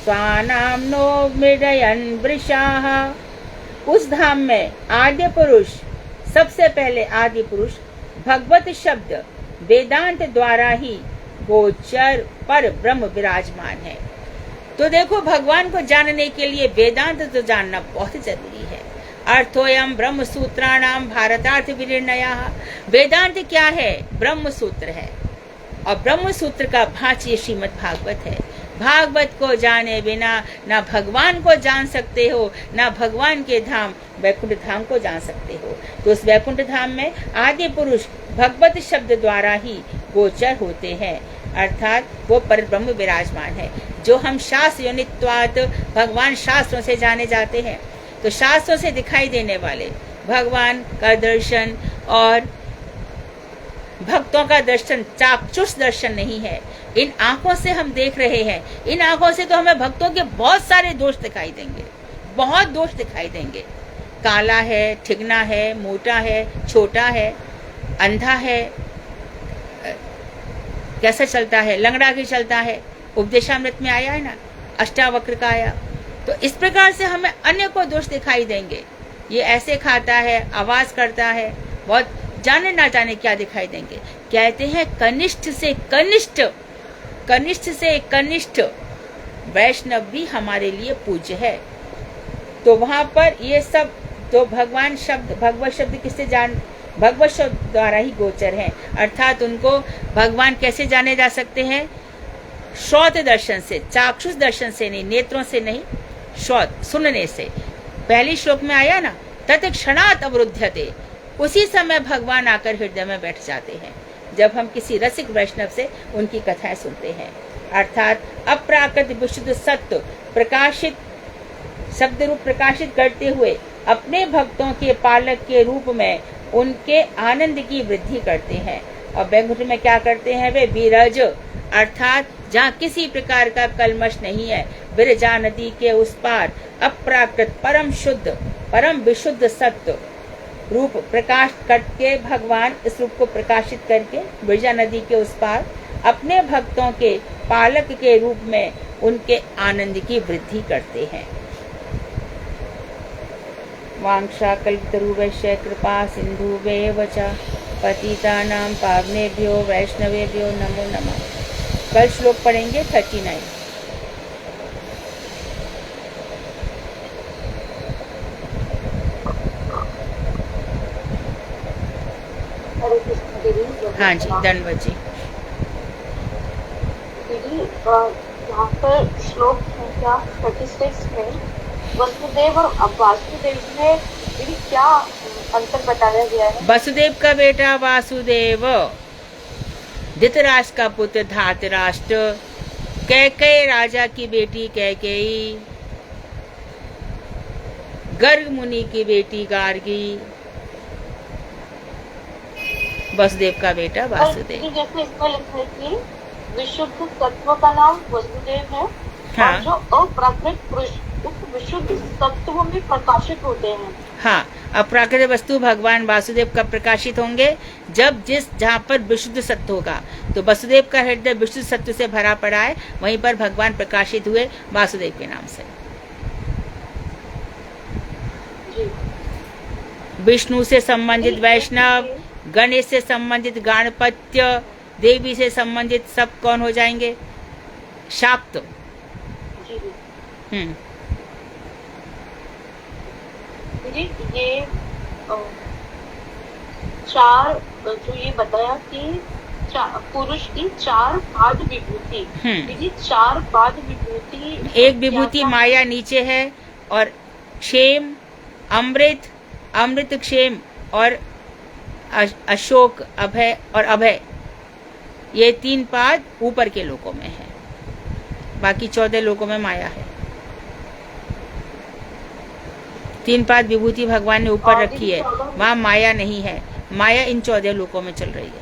स्वानाम नो मृडयन् वृषाः। उस धाम में आद्य पुरुष, सबसे पहले आदि पुरुष भगवत शब्द वेदांत द्वारा ही गोचर पर ब्रह्म विराजमान है। तो देखो, भगवान को जानने के लिए वेदांत तो जानना बहुत जरूरी है। अर्थोयम ब्रह्म सूत्राणाम भारतार्थ विनिर्णयः। वेदांत क्या है? ब्रह्म सूत्र है, और ब्रह्म सूत्र का भाष्य श्रीमद् भागवत है। भागवत को जाने बिना ना भगवान को जान सकते हो, ना भगवान के धाम वैकुंठ धाम को जान सकते हो। तो उस वैकुंठ धाम में आदि पुरुष भगवत शब्द द्वारा ही गोचर होते हैं, अर्थात वो परब्रह्म विराजमान है। जो हम शास्त्र योनित्वात् भगवान शास्त्रों से जाने जाते हैं, तो शास्त्रों से दिखाई देने वाले भगवान का दर्शन और भक्तों का दर्शन चाक्षुष दर्शन नहीं है। इन आंखों से हम देख रहे हैं, इन आंखों से तो हमें भक्तों के बहुत सारे दोष दिखाई देंगे, बहुत दोष दिखाई देंगे। काला है, ठिगना है, मोटा है, छोटा है, अंधा है, कैसे चलता है, लंगड़ा भी चलता है। उपदेशामृत में आया है ना, अष्टावक्र का आया। तो इस प्रकार से हमें अन्य को दोष दिखाई देंगे। ये ऐसे खाता है, आवाज करता है, बहुत जाने ना जाने क्या दिखाई देंगे। कहते हैं कनिष्ठ से कनिष्ठ, कनिष्ठ से कनिष्ठ वैष्णव भी हमारे लिए पूज्य है। तो वहां पर ये सब तो भगवान शब्द, भगवत शब्द किससे जान? भगवत शब्द द्वारा ही गोचर है, अर्थात उनको भगवान कैसे जाने जा सकते हैं? श्रोत दर्शन से, चाक्षुष दर्शन से नहीं, नेत्रों से नहीं, श्रोत सुनने से। पहली श्लोक में आया ना, तत्क्षणात् अवरुध्यते, उसी समय भगवान आकर हृदय में बैठ जाते हैं जब हम किसी रसिक वैष्णव से उनकी कथाएं सुनते हैं। अर्थात अप्राकृत विशुद्ध सत्व प्रकाशित, शब्द रूप प्रकाशित करते हुए अपने भक्तों के पालक के रूप में उनके आनंद की वृद्धि करते हैं। और वैकुंठ में क्या करते हैं? वे विरज, अर्थात जहाँ किसी प्रकार का कलमश नहीं है, विरजा नदी के उस पार अप्राकृत परम शुद्ध परम विशुद्ध सत्व रूप प्रकाश करके भगवान इस रूप को प्रकाशित करके विरजा नदी के उस पार अपने भक्तों के पालक के रूप में उनके आनंद की वृद्धि करते हैं। वांक्षा कल्पतरुवैश्य कृपा सिंधुवेव च पतितानां पावनेभ्यो वैष्णवेभ्यो नमो नमः। कल श्लोक पढ़ेंगे 39। हाँ जी, धन्यवाद जी। दीदी, यहाँ पर श्लोक संख्या 36 में वसुदेव और वासुदेव में दीदी क्या अंतर बताया गया है? वसुदेव का बेटा वासुदेव, धृतराष्ट्र का पुत्र धातराष्ट्र, कैकेयी राजा की बेटी कैकेयी, गर्ग मुनि की बेटी गार्गी, वसुदेव का बेटा वासुदेव। जैसे इसमें लिखा है कि विशुद्ध तत्व का नाम वसुदेव है। हाँ। और जो अप्राकृत पुरुष उस विशुद्ध तत्व में प्रकाशित होते हैं। हाँ, अप्राकृत वस्तु भगवान वासुदेव का प्रकाशित होंगे जब जहाँ पर विशुद्ध सत्व होगा। तो वसुदेव का हृदय विशुद्ध सत्व से भरा पड़ा है, वहीं पर भगवान प्रकाशित हुए वासुदेव के नाम से। विष्णु से संबंधित वैष्णव गणेश से संबंधित गणपत्य, देवी से संबंधित सब कौन हो जाएंगे? शाक्त। जी जी जी। ये चार जो ये बताया कि पुरुष की 4 पाद विभूति, जी 4 पाद विभूति, एक विभूति माया नीचे है, और क्षेम, अमृत, अमृत क्षेम, और अशोक, अभय और अभय, ये 3 पाद ऊपर के लोकों में है। बाकी 14 लोकों में माया है। 3 पाद विभूति भगवान ने ऊपर रखी है, वहां माया नहीं है। माया इन 14 लोकों में चल रही है।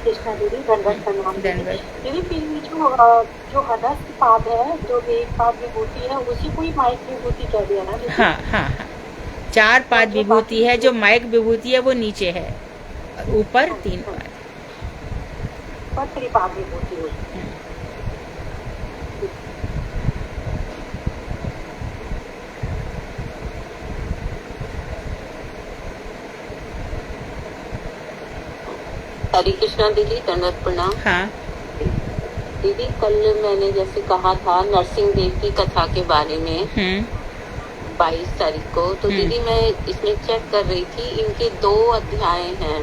कृष्णा दीदी, दंडवत प्रणाम दीदी। फिर जो हदस पाद है, जो एक पाद विभूति है, उसी को ही माइक विभूति कह दिया ना? हाँ हाँ हाँ, 4 पाद विभूति है। जो माइक विभूति है वो नीचे है, और ऊपर 3 पाद। और त्रिपाद विभूति हुई। हरे कृष्णा दीदी, दंडवत प्रणाम। हाँ दीदी, कल मैंने जैसे कहा था नरसिंह देव की कथा के बारे में 22 तारीख को, तो दीदी मैं इसमें चेक कर रही थी, इनके 2 अध्याय हैं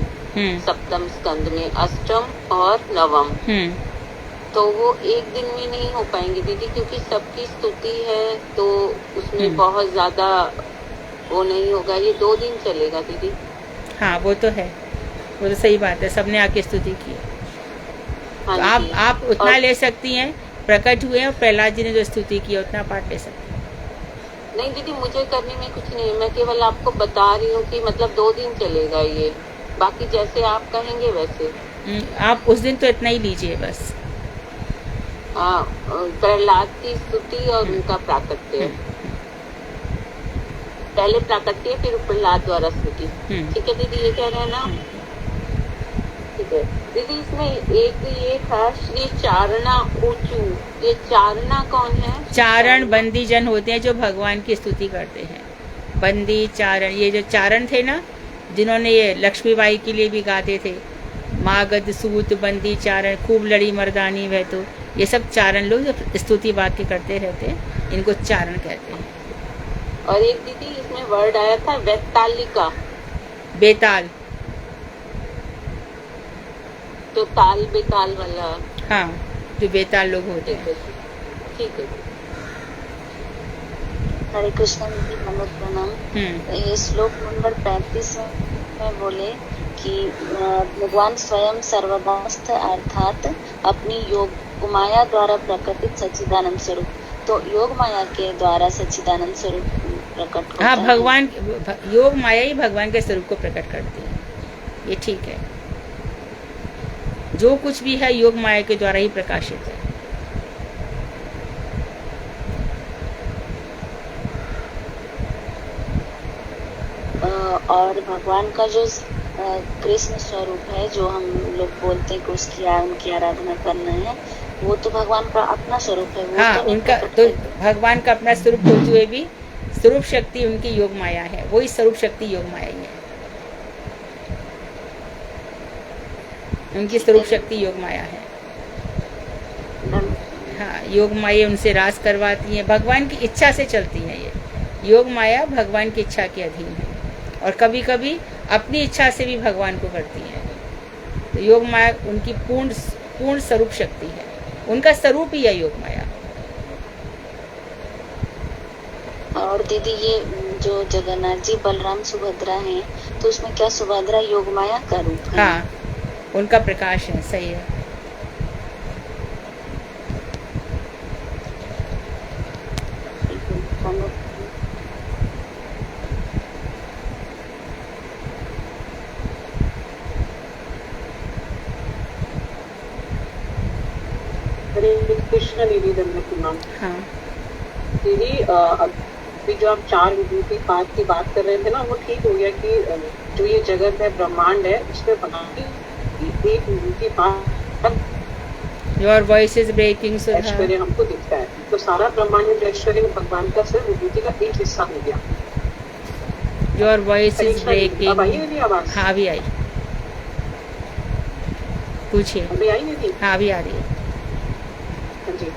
सप्तम स्कंद में, अष्टम और नवम। तो वो एक दिन में नहीं हो पाएंगे दीदी, क्योंकि सबकी स्तुति है, तो उसमें बहुत ज्यादा वो नहीं होगा। ये 2 दिन चलेगा दीदी? हाँ वो तो है, वो तो सही बात है, सबने आके स्तुति की है। हाँ तो आप उतना ले सकती हैं, प्रकट हुए और प्रहलाद जी ने जो स्तुति की उतना पाठ ले सकती हैं। नहीं दीदी, मुझे करने में कुछ नहीं, मैं केवल आपको बता रही हूँ कि मतलब 2 दिन चलेगा ये, बाकी जैसे आप कहेंगे वैसे। आप उस दिन तो इतना ही लीजिए बस। हाँ, प्रहलाद की स्तुति और उनका प्राकट्य, पहले प्राकट्य फिर प्रहलाद द्वारा स्तुति। ठीक है दीदी, ये कह रहे हैं ना? ठीक है दीदी। इसमें एक ये था श्री चारणा ऊंचू, ये चारणा कौन है? चारण बंदी जन होते हैं जो भगवान की स्तुति करते हैं। बंदी चारण, ये जो चारण थे ना, जिन्होंने ये लक्ष्मीबाई के लिए भी गाते थे, मागध सूत बंदी चारण, खूब लड़ी मर्दानी वह, तो ये सब चारण लोग जो स्तुति वाक्य करते रहते हैं, इनको चारण कहते हैं। और एक दीदी इसमें वर्ड आया था वैतालिका, बेताल, तो ताल बेताल वाला। हाँ, जो बेताल लोग होते हैं। ठीक है। हरे कृष्ण जी, नमो प्रणाम। ये श्लोक नंबर 35 में बोले कि भगवान स्वयं सर्वदास्त अर्थात अपनी योग माया द्वारा प्रकटित सच्चिदानंद स्वरूप, तो योग माया के द्वारा सच्चिदानंद स्वरूप प्रकट होता है। हाँ, भगवान योग माया ही भगवान के स्वरूप को प्रकट करती है, ये ठीक है। जो कुछ भी है योग माया के द्वारा ही प्रकाशित है। और भगवान का जो कृष्ण स्वरूप है, जो हम लोग बोलते हैं कि उनकी आराधना करना है, वो तो भगवान का अपना स्वरूप है। वो हाँ, तो उनका तो भगवान का अपना स्वरूप होते हुए भी स्वरूप शक्ति उनकी योग माया है, वही स्वरूप शक्ति योग माया ही है। उनकी स्वरूप शक्ति योग माया है। हाँ, योग माया उनसे रास करवाती है, भगवान की इच्छा से चलती है। ये योग माया भगवान की इच्छा के अधीन है, और कभी कभी अपनी इच्छा से भी भगवान को करती है। तो योग माया उनकी पूर्ण स्वरूप शक्ति है, उनका स्वरूप ही है योग माया। और दीदी, ये जो जगन्नाथ जी बलराम सुभद्रा हैं, तो उसमें क्या सुभद्रा योग माया का रूप है? हाँ, उनका प्रकाश है, सही है। कृष्ण दीदी, दंडवत। हाँ दीदी, अभी जो आप 4 विभूति पाद की बात कर रहे थे ना, वो ठीक हो गया कि जो ये जगत है, ब्रह्मांड है, उसमें भगवान की एक विभूति पाद योर वॉइस इज ब्रेकिंग सुधा। ऐश्वर्य हमको दिखता है, तो सारा ब्रह्मांड ऐश्वर्य भगवान का सिर्फ विभूति का एक हिस्सा हो गया। Your voice is breaking. अब आई मेरी आवाज? हाँ अभी आई, पूछिए। अभी आई मेरी? हाँ अभी आ रही है। हाँ जी।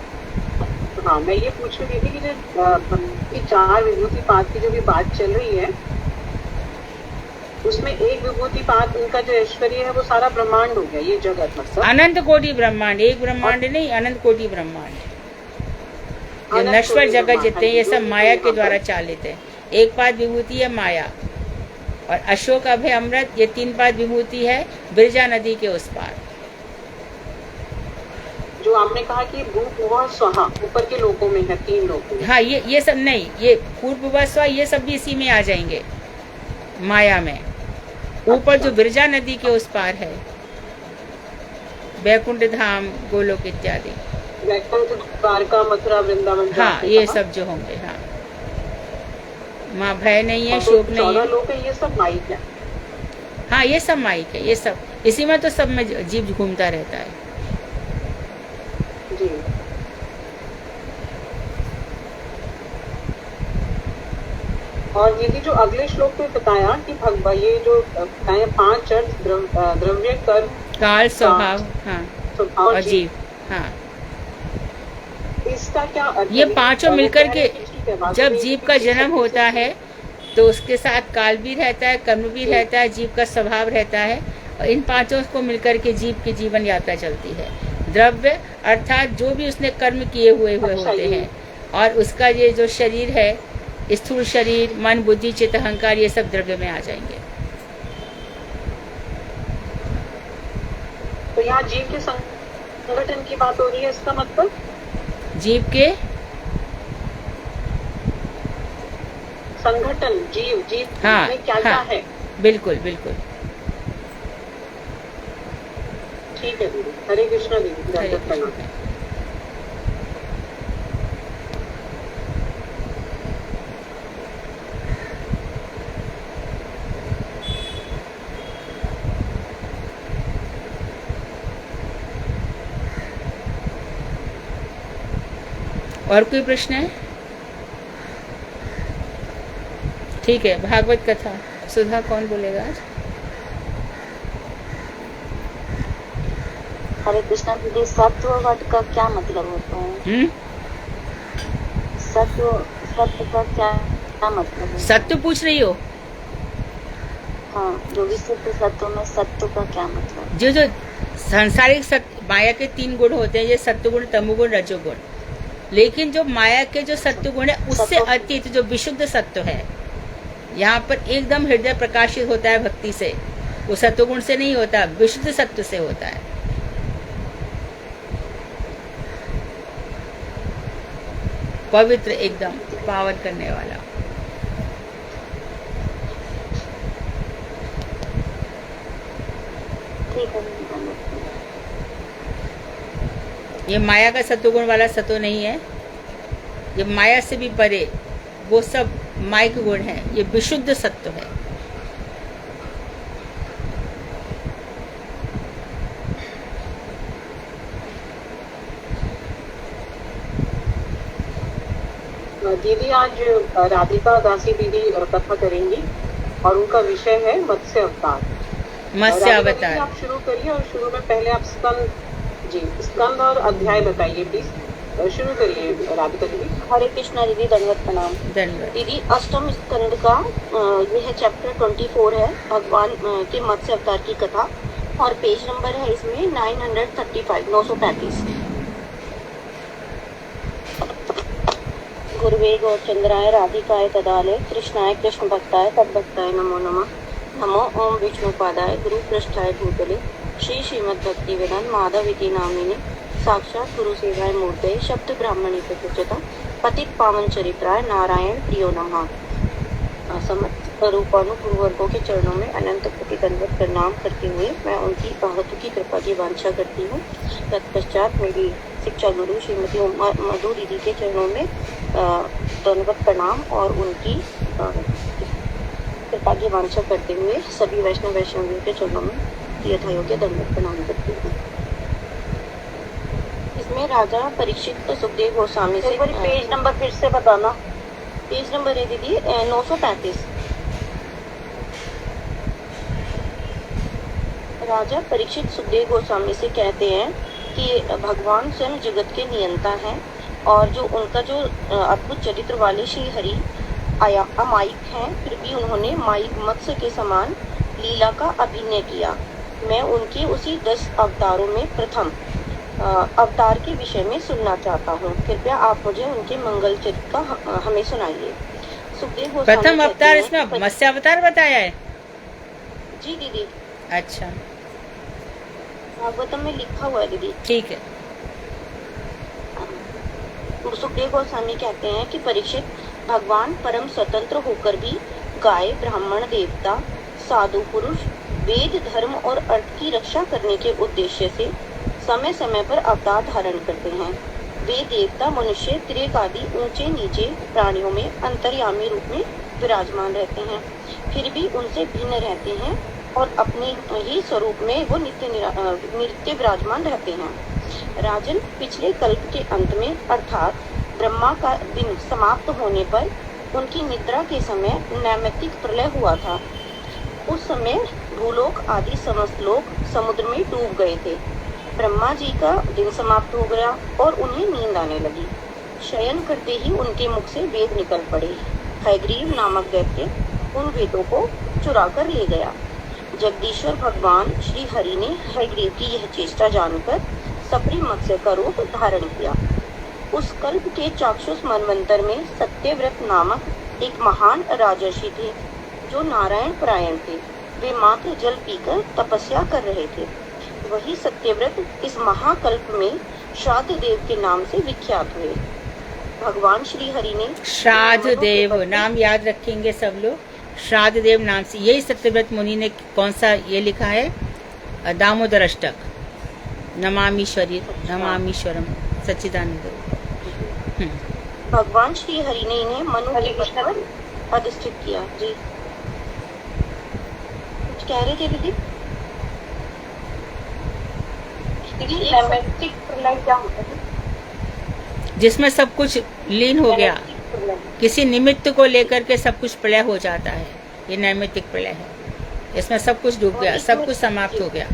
हाँ, मैं ये पूछ रही थी कि जो ये 4 विभूति पात की जो भी बात चल रही है, उसमें एक विभूति पात उनका जो ऐश्वर्य है वो सारा ब्रह्मांड हो गया, ये जगत मतलब अनंत कोटि ब्रह्मांड, एक ब्रह्मांड नहीं, अनंत कोटि ब्रह्मांड। जो नश्वर जगत जितने ये सब माया के द्वारा चालित है। एक पाद विभूति है माया, और अशोक अभय अमृत, ये 3 पाद विभूति है बिरजा नदी के उस पार। जो आपने कहा कि भूप हुआ स्वाहा ऊपर के लोगों में है, 3 लोगों में। हाँ ये सब नहीं, ये पूर्व स्वा ये सब भी इसी में आ जाएंगे, माया में। ऊपर जो बिरजा नदी के उस पार है, वैकुंठ धाम, गोलोक इत्यादि। वैकुंठ, द्वारका, मथुरा, वृंदावन। हाँ ये सब जो होंगे। हाँ माँ भय नहीं है, शोक नहीं 14 है। लोग है, ये सब माइक है। हाँ ये सब माइक है, ये सब इसी में तो सब में जीव घूमता रहता है। जी। और दीदी जो अगले श्लोक में बताया कि भगवान ये जो बताया 5 अर्थ, द्रव्य, कर्म, काल, स्वभाव, हाँ स्वभाव, और जीव। हाँ इसका क्या अर्थ ये है? 5 मिलकर के ठीक जब जीव का जन्म होता है तो उसके साथ काल भी रहता है, कर्म भी रहता है, जीव का स्वभाव रहता है, और इन 5 को मिलकर के जीव की जीवन यात्रा चलती है। द्रव्य अर्थात जो भी उसने कर्म किए हुए होते हैं, और उसका ये जो शरीर है, स्थूल शरीर, मन, बुद्धि, चित्त, अहंकार, ये सब द्रव्य में आ जाएंगे। तो यहाँ जीव के संगठन की बात हो रही है, इसका मतलब जीव के संगठन, जीव हाँ, में क्या क्या है। बिल्कुल बिल्कुल। ठीक है दीदी, हरे कृष्णा दीदी। हरे कृष्ण। और कोई प्रश्न है? ठीक है, भागवत कथा सुधा कौन बोलेगा आज? हरे कृष्णा दीदी, सत्ववत का क्या मतलब होता है? सत्व का क्या मतलब है? सत्य पूछ रही हो? हाँ, जो विशुद्ध सत्व में सत्व का क्या मतलब? जो सांसारिक सत्य, माया के 3 गुण होते हैं, ये सत्वगुण, तमोगुण, रजोगुण। लेकिन जो माया के जो सत्वगुण है उससे अतीत जो विशुद्ध सत्व है, यहाँ पर एकदम हृदय प्रकाशित होता है भक्ति से, वो सत्वगुण से नहीं होता, विशुद्ध सत्व से होता है। पवित्र, एकदम पावन करने वाला। ये माया का सत्वगुण वाला सत्व नहीं है, ये माया से भी परे, वो सब माइक गुण है, ये विशुद्ध सत्व है। दीदी आज राधिका दासी दीदी कथा करेंगी और उनका विषय है मत्स्य अवतार। मत्स्य अवतार आप शुरू करिए, और शुरू में पहले आप स्कंद और अध्याय बताइए प्लीज। शुरू करिए राधिका दीदी। हरे कृष्णा दीदी, दंडवत प्रणाम। धन्यवाद दीदी, अष्टम स्कंद का यह चैप्टर 24 है, भगवान के मत्स्य अवतार की कथा, और पेज नंबर है इसमें 935। गुरुवे गौरचंद्राय राधिकाय तदालय कृष्णाय कृष्ण भक्ताय तद्भक्ताय नमो नमः। नमो ओम विष्णुपादाय गुरु पृष्ठाय भूतले श्री श्रीमद् भक्ति वेदांत माधव इति नामिने साक्षात गुरु सेवाय मूर्ते शब्द ब्राह्मणी प्रचता पतित पावन चरित्राय नारायण प्रियो नमः। समस्त रूपानुपूर्वकों के चरणों में अनंत कोटि दंडवत प्रणाम करते हुए मैं उनकी भक्तों की कृपा की वांछा करती हूँ। तत्पश्चात मेरी शिक्षा गुरु श्रीमती मधु दीदी के चरणों में दंडवत प्रणाम और उनकी कृपा की वांछा करते हुए सभी वैष्णवियों के चरणों में यथायोग्य दंडवत प्रणाम करती हूँ। में राजा परीक्षित सुखदेव गोस्वामी से एक बार पेज नंबर फिर से बताना। पेज नंबर है दीदी 935। राजा परीक्षित सुखदेव गोस्वामी से कहते हैं कि भगवान स्वयं जगत के नियंता हैं और जो उनका जो अद्भुत चरित्र वाले श्री हरि अमायिक हैं, फिर भी उन्होंने मायिक मत्स्य के समान लीला का अभिनय किया। मैं उनके उसी 10 अवतारों में प्रथम अवतार के विषय में सुनना चाहता हूँ। कृपया आप मुझे उनके मंगल चरित्र का हमें सुनाइए। सुखदेव गोस्वामी प्रथम अवतार इसमें मत्स्य अवतार बताया है। जी दीदी, अच्छा भागवतम में लिखा हुआ है दीदी। ठीक है। सुखदेव गोस्वामी कहते हैं कि परीक्षित, भगवान परम स्वतंत्र होकर भी गाय, ब्राह्मण, देवता, साधु पुरुष, वेद, धर्म और अर्थ की रक्षा करने के उद्देश्य से समय समय पर अवतार धारण करते हैं। वे देवता, मनुष्य, त्रिक आदि ऊंचे नीचे प्राणियों में अंतर्यामी रूप में विराजमान रहते हैं, फिर भी उनसे भिन्न रहते हैं और अपने ही स्वरूप में वो नित्य विराजमान रहते हैं। राजन, पिछले कल्प के अंत में अर्थात ब्रह्मा का दिन समाप्त होने पर उनकी निद्रा के समय नैमित्तिक प्रलय हुआ था। उस समय भूलोक आदि समस्त लोग समुद्र में डूब गए थे। ब्रह्मा जी का दिन समाप्त हो गया और उन्हें नींद आने लगी। शयन करते ही उनके मुख से वेद निकल पड़े। हयग्रीव नामक दैत्य उन वेदों को चुरा कर ले गया। जगदीश्वर भगवान श्री हरि ने हयग्रीव की यह चेष्टा जानकर सप्री मत्स्य का रूप धारण किया। उस कल्प के चाक्षुष मनवंतर में सत्यव्रत नामक एक महान राजर्षि थे जो नारायण परायण थे। वे मात्र जल पीकर तपस्या कर रहे थे। वही सत्यव्रत इस महाकल्प में श्राद्ध देव के नाम से विख्यात हुए। भगवान श्री हरि ने श्राद्ध देव नाम याद रखेंगे सब लोग। श्राद्ध देव नाम से यही सत्यव्रत मुनि ने कौन सा ये लिखा है, दामोदर अष्टक, नमामीश्वरम सच्चिदानंद। भगवान श्री हरि ने इन्हें मनु के पद पर अधिष्ठित किया। जी कुछ कह रहे थे दीदी? नैमित्तिक प्रलय क्या होता है? जिसमें सब कुछ लीन हो गया, किसी निमित्त को लेकर के सब कुछ प्रलय हो जाता है, ये नैमित्तिक प्रलय है। इसमें सब कुछ डूब गया, सब कुछ समाप्त हो गया।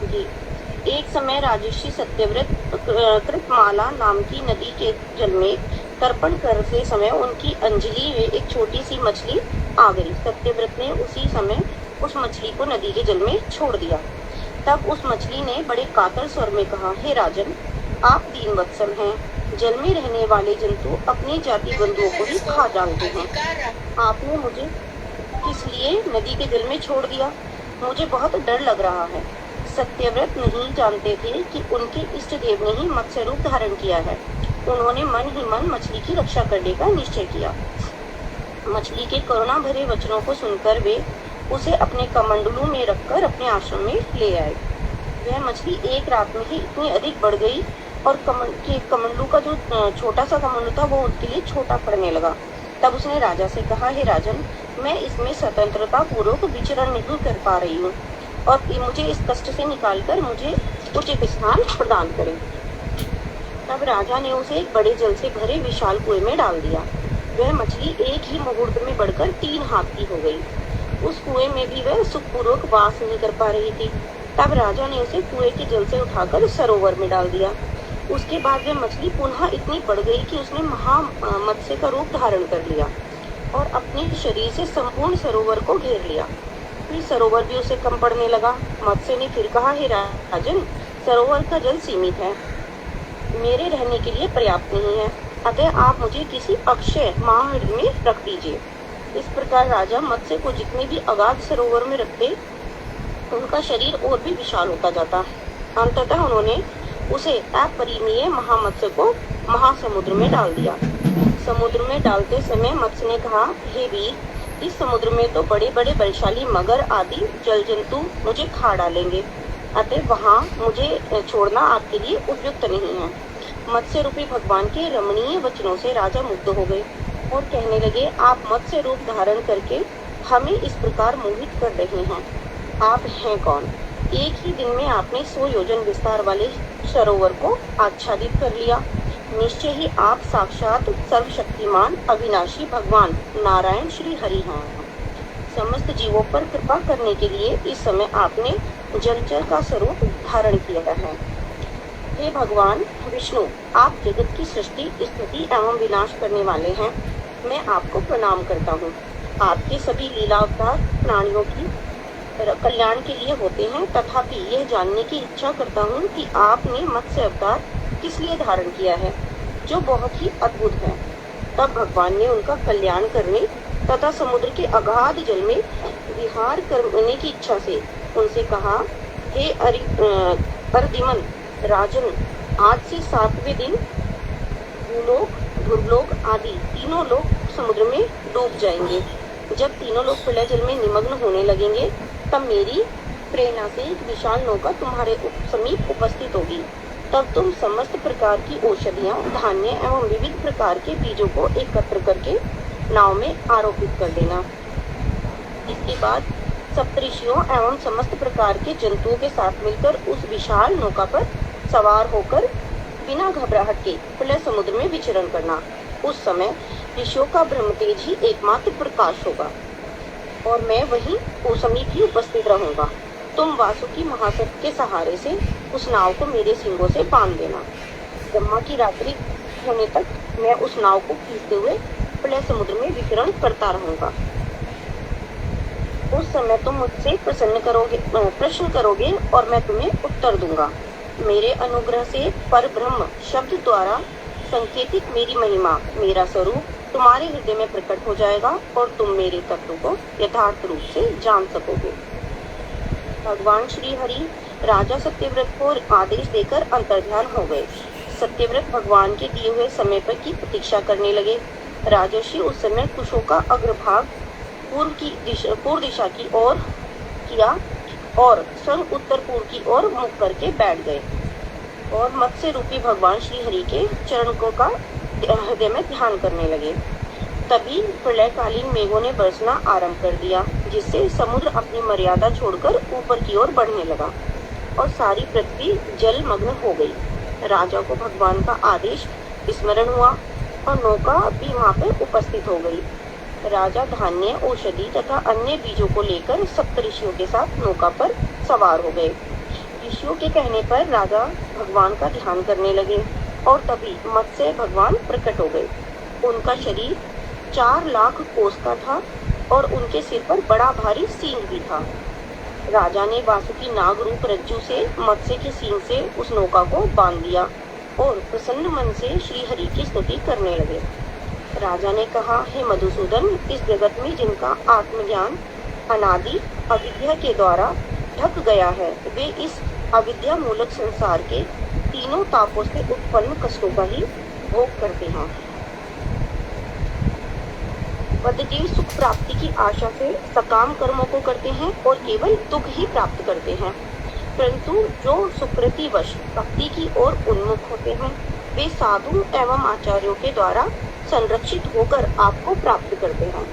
जी, एक समय राजर्षि सत्यव्रत कृतमाला नाम की नदी के जल में तर्पण करते समय उनकी अंजलि में एक छोटी सी मछली आ गई। सत्यव्रत ने उसी समय उस मछली को नदी के जल में छोड़ दिया। तब उस मछली ने बड़े कातर स्वर में कहा, हे राजन, आप दीनवत्सल हैं। जल में रहने वाले जंतु अपने जाति बंधुओं को ही खा डालते हैं। आपने मुझे किस लिए नदी के जल में छोड़ दिया? मुझे बहुत डर लग रहा है। सत्यव्रत नहीं जानते थे कि उनके इष्ट देव ने ही मत्स्य रूप धारण किया है। उन्होंने मन ही मन मछली की रक्षा करने का निश्चय किया। मछली के करुणा भरे वचनों को सुनकर वे उसे अपने कमंडलू में रखकर अपने आश्रम में ले आए। वह मछली एक रात में ही इतनी अधिक बढ़ गई और कमंडलू का जो छोटा सा कमंडलू था वो उनके लिए छोटा पड़ने लगा। तब उसने राजा से कहा, हे राजन, मैं इसमें स्वतंत्रता पूर्वक विचरण नहीं कर पा रही हूँ और मुझे इस कष्ट से निकालकर मुझे उचित स्थान प्रदान करें। तब राजा ने उसे एक बड़े जल से भरे विशाल कुएं में डाल दिया। वह मछली एक ही मुहूर्त में बढ़कर 3 हाथ की हो गई। उस कुएं में भी वह सुखपूर्वक वास नहीं कर पा रही थी। तब राजा ने उसे कुएं के जल से उठाकर सरोवर में डाल दिया। उसके बाद वह मछली पुनः इतनी बढ़ गई कि उसने मत्स्य का रूप धारण कर लिया और अपने शरीर से संपूर्ण सरोवर को घेर लिया। फिर सरोवर भी उसे कम पड़ने लगा। मत्स्य ने फिर कहा, हे राजन, सरोवर का जल सीमित है, मेरे रहने के लिए पर्याप्त नहीं है, अतः आप मुझे किसी अक्षय महाहृद में रख दीजिए। इस प्रकार राजा मत्स्य को जितने भी अगाध सरोवर में रखते उनका शरीर और भी विशाल होता जाता। अंततः उन्होंने उसे अपरिमेय महामत्स्य को महासमुद्र में डाल दिया। समुद्र में डालते समय मत्स्य ने कहा, हे वीर, इस समुद्र में तो बड़े बड़े बलशाली मगर आदि जल जंतु मुझे खा डालेंगे, अतः वहाँ मुझे छोड़ना आपके लिए उपयुक्त नहीं है। मत्स्य रूपी भगवान के रमणीय वचनों से राजा मुग्ध हो गए और कहने लगे, आप मत्स्य रूप धारण करके हमें इस प्रकार मोहित कर रहे हैं। आप हैं कौन? एक ही दिन में आपने 100 योजन विस्तार वाले सरोवर को आच्छादित कर लिया। निश्चय ही आप साक्षात सर्वशक्तिमान अविनाशी भगवान नारायण श्री हरि हैं। समस्त जीवों पर कृपा करने के लिए इस समय आपने जलचर का स्वरूप धारण किया है। हे भगवान विष्णु, आप जगत की सृष्टि, स्थिति एवं विनाश करने वाले हैं। मैं आपको प्रणाम करता हूँ। आपके सभी लीला अवतार प्राणियों की कल्याण के लिए होते हैं, तथापि यह जानने की इच्छा करता हूँ कि आपने मत्स्य अवतार किस लिए धारण किया है, जो बहुत ही अद्भुत है। तब भगवान ने उनका कल्याण करने तथा समुद्र के अगाध जल में विहार करने की इच्छा से उनसे कहा, हे अर्दिमन राजन, आज से 7वें दिन भूलोक, ध्रुवलोक आदि तीनों लोग समुद्र में डूब जाएंगे। जब तीनों लोग प्रलय जल में निमग्न होने लगेंगे, तब मेरी प्रेरणा से एक विशाल नौका तुम्हारे समीप उपस्थित होगी। तब तुम समस्त प्रकार की औषधियाँ, धान्य एवं विविध प्रकार के बीजों को एकत्र करके नाव में आरोपित कर देना। इसके बाद सप्तऋषियों एवं समस्त प्रकार के जंतुओं के साथ मिलकर उस विशाल नौका पर सवार होकर बिना घबराहट के प्रलय समुद्र में विचरण करना। उस समय ऋषियों का ब्रह्म तेज ही एकमात्र प्रकाश होगा और मैं वहीं उस समीप ही उपस्थित रहूंगा। तुम वासुकी महासर्प के सहारे से उस नाव को मेरे सींगों से बांध देना। ब्रह्मा की रात्रि होने तक मैं उस नाव को खींचते हुए प्रलय समुद्र में विचरण करता रहूंगा। उस समय तुम मुझसे प्रश्न करोगे और मैं तुम्हें उत्तर दूंगा। मेरे अनुग्रह से पर ब्रह्म शब्द द्वारा संकेतित मेरी महिमा, मेरा स्वरूप तुम्हारे हृदय में प्रकट हो जाएगा और तुम मेरे तत्व को यथार्थ रूप से जान सकोगे। भगवान श्री हरि राजा सत्यव्रत को आदेश देकर अंतर्ध्यान हो गए। सत्यव्रत भगवान के दिए हुए समय पर की प्रतीक्षा करने लगे। राजर्षि उस समय कुशों का अग्रभाग पूर्व दिशा की ओर किया और स्वयं उत्तर पूर्व की ओर मुख करके बैठ गए और मत्स्य रूपी भगवान श्री हरि के चरणों का हृदय में ध्यान करने लगे। तभी प्रलयकालीन मेघों ने बरसना आरंभ कर दिया, जिससे समुद्र अपनी मर्यादा छोड़कर ऊपर की ओर बढ़ने लगा और सारी पृथ्वी जलमग्न हो गई। राजा को भगवान का आदेश स्मरण हुआ और नौका भी वहां पर उपस्थित हो गई। राजा धान्य, औषधि तथा अन्य बीजों को लेकर सप्तऋषियों के साथ नौका पर सवार हो गए। ऋषियों के कहने पर राजा भगवान का ध्यान करने लगे और तभी मत्स्य भगवान प्रकट हो गए। उनका शरीर 4 लाख कोस का था और उनके सिर पर बड़ा भारी सींग भी था। राजा ने वासुकी नाग रूप रज्जु से मत्स्य के सींग से उस नौका को बांध दिया और प्रसन्न मन से श्री हरि की स्तुति करने लगे। राजा ने कहा, हे मधुसूदन, इस जगत में जिनका आत्मज्ञान अनादि अविद्या के द्वारा ढक गया है, वे इस अविद्या मूलक संसार के तीनों तापों से उत्पन्न कष्टों का ही भोग करते हैं। बद्धजीव सुख प्राप्ति की आशा से सकाम कर्मों को करते हैं और केवल दुख ही प्राप्त करते हैं, परंतु जो सुकृतिवश भक्ति की ओर उन्मुख होते हैं, वे साधु एवं आचार्यों के द्वारा संरक्षित होकर आपको प्राप्त करते हैं।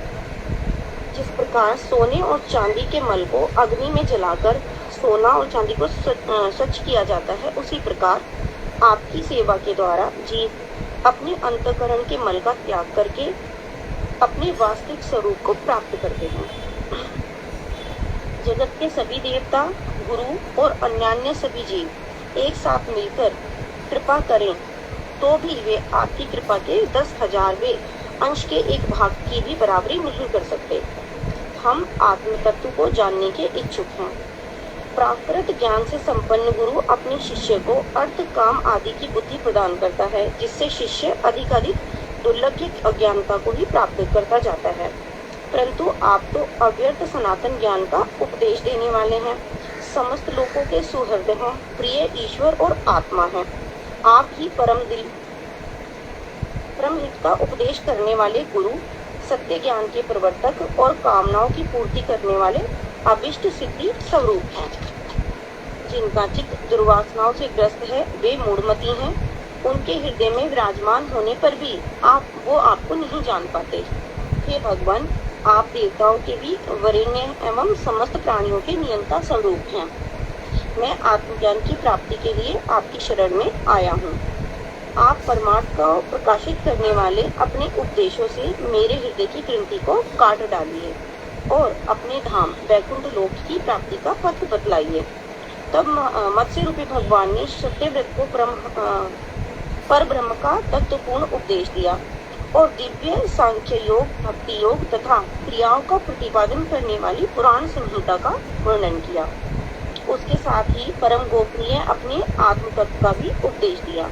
जिस प्रकार सोने और चांदी के मल को अग्नि में जलाकर सोना और चांदी को स्वच्छ किया जाता है, उसी प्रकार आपकी सेवा के द्वारा जीव अपने अंतःकरण के मल का त्याग करके अपने वास्तविक स्वरूप को प्राप्त करते हैं। जगत के सभी देवता, गुरु और अन्यान्य सभी जीव एक साथ मिलकर कृपा करें तो भी वे आपकी कृपा के 10,000वें अंश के एक भाग की भी बराबरी नहीं कर सकते। हम आत्म तत्व को जानने के इच्छुक हैं। प्राकृत ज्ञान से संपन्न गुरु अपने शिष्य को अर्थ, काम आदि की बुद्धि प्रदान करता है, जिससे शिष्य अधिक दुर्लभित अज्ञानता को ही प्राप्त करता जाता है। परंतु आप तो अव्यर्थ सनातन ज्ञान का उपदेश देने वाले हैं, समस्त लोगों के सुहृदय हैं, प्रिय ईश्वर और आत्मा हैं। आप ही परम हित का उपदेश करने वाले गुरु, सत्य ज्ञान के प्रवर्तक और कामनाओं की पूर्ति करने वाले अभिष्ट सिद्धि स्वरूप हैं। जिनका चित्त दुर्वासनाओं से ग्रस्त है, वे मूढ़मती हैं। उनके हृदय में विराजमान होने पर भी वो आपको नहीं जान पाते। हे भगवान, आप देवताओं के भी वरेण्य एवं समस्त प्राणियों के नियंता स्वरूप हैं। मैं आत्मज्ञान की प्राप्ति के लिए आपकी शरण में आया हूँ। आप परमार्थ को प्रकाशित करने वाले अपने उपदेशों से मेरे हृदय की ग्रंथि को काट डालिए और अपने धाम वैकुंठ लोक की प्राप्ति का पथ बतलाइए। तब मत्स्य रूपी भगवान ने सत्यव्रत को पर ब्रह्म का तत्वपूर्ण उपदेश दिया और दिव्य सांख्य योग, भक्ति योग तथा क्रियाओं का प्रतिपादन करने वाली पुराण संहिता का वर्णन किया। उसके साथ ही परम गोपनीय अपने आत्म तत्व का भी उपदेश दिया।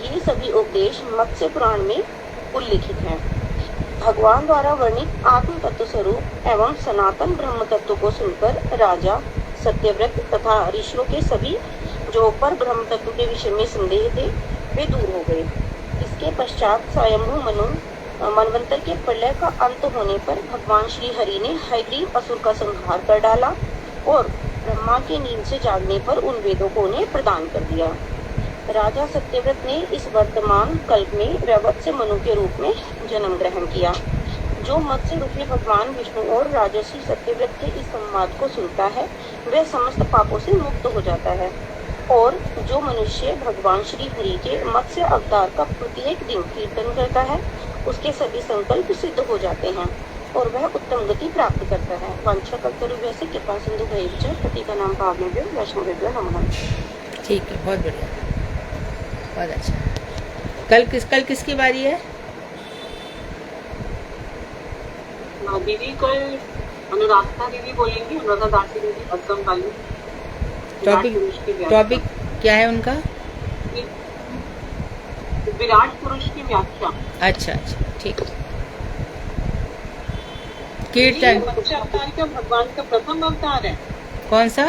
ये सभी उपदेश मत्स्य पुराण में उल्लिखित हैं। भगवान द्वारा वर्णित आत्म तत्व स्वरूप एवं सनातन ब्रह्म तत्व को सुनकर राजा सत्यव्रत तथा ऋषियों के सभी जो पर ब्रह्म तत्व के विषय में संदेह थे वे दूर हो गए। इसके पश्चात स्वयंभू मनु मनवंतर के प्रलय का अंत होने पर भगवान श्री हरि ने हयग्रीव असुर का संहार कर डाला और ब्रह्मा के नींद से जागने पर उन वेदों को उन्हें प्रदान कर दिया। राजा सत्यव्रत ने इस वर्तमान कल्प में वैवत्स्य मनु के रूप में जन्म ग्रहण किया। जो मत्स्य रूपी भगवान विष्णु और राजर्षि सत्यव्रत के इस संवाद को सुनता है वह समस्त पापों से मुक्त हो जाता है और जो मनुष्य भगवान श्री हरि के मत्स्य अवतार का प्रत्येक दिन कीर्तन करता है उसके सभी संकल्प सिद्ध हो जाते हैं और वह उत्तम गति प्राप्त करता है। वांछा कल्पतरुभ्यः से कृपा सिंधु भैरव पतिका नाम पावनेभ्यो वैष्णवेभ्यो नमः। ठीक है, बहुत बढ़िया, बहुत अच्छा। कल किसकी बारी है? दीदी कल अनुराधा दीदी बोलेंगी, अनुराधा दासी दीदी अक्कम वाली। टॉपिक क्या है उनका? विराट पुरुष की व्याख्या। अच्छा अच्छा, ठीक है। कीर्तन मत्स्य अवतार का भगवान का प्रथम अवतार है। कौन सा?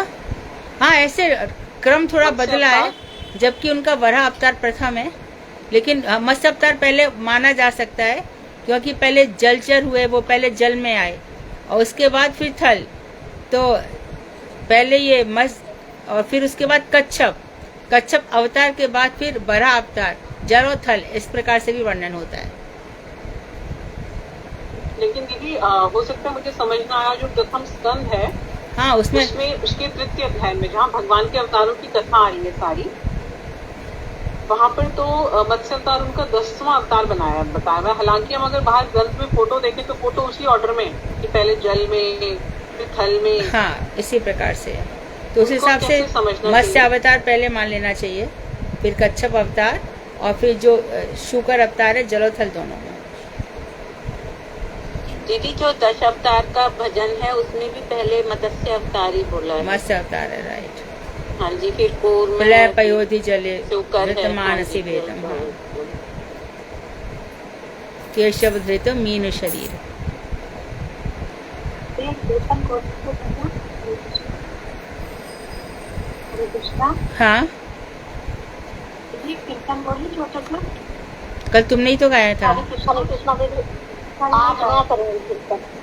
हाँ, ऐसे क्रम थोड़ा बदला है, जबकि उनका वराह अवतार प्रथम है, लेकिन मत्स्य अवतार पहले माना जा सकता है क्योंकि पहले जलचर हुए, वो पहले जल में आए और उसके बाद फिर थल, तो पहले ये मत्स्य और फिर उसके बाद कच्छप अवतार के बाद फिर वराह अवतार, जल और थल, इस प्रकार से भी वर्णन होता है। लेकिन दीदी हो सकता है मुझे समझ में आया जो प्रथम स्कंद है, हाँ, उसमें उसके तृतीय अध्याय में जहाँ भगवान के अवतारों की कथा आ रही है सारी, वहाँ पर तो मत्स्य अवतार उनका 10वां अवतार बताया हुआ। हालांकि हम अगर बाहर ग्रंथ में फोटो देखें तो फोटो उसी ऑर्डर में कि पहले जल में फिर थल में, हाँ, इसी प्रकार से। तो उस हिसाब से मत्स्य अवतार पहले मान लेना चाहिए, फिर कच्छप अवतार और फिर जो शुकर अवतार है जल और थल दोनों में। दीदी जो 10 अवतार का भजन है उसमें भी पहले मत्स्य अवतार ही बोला है। मत्स्य अवतार है, राइट। हाँ जी, फिर पूर्व प्रलय पयोधि जले मानसी वेदम, केशव धृत मीन शरीर। हाँ, कीर्तन बोली छोटा सा। कल तुमने ही तो गाया था।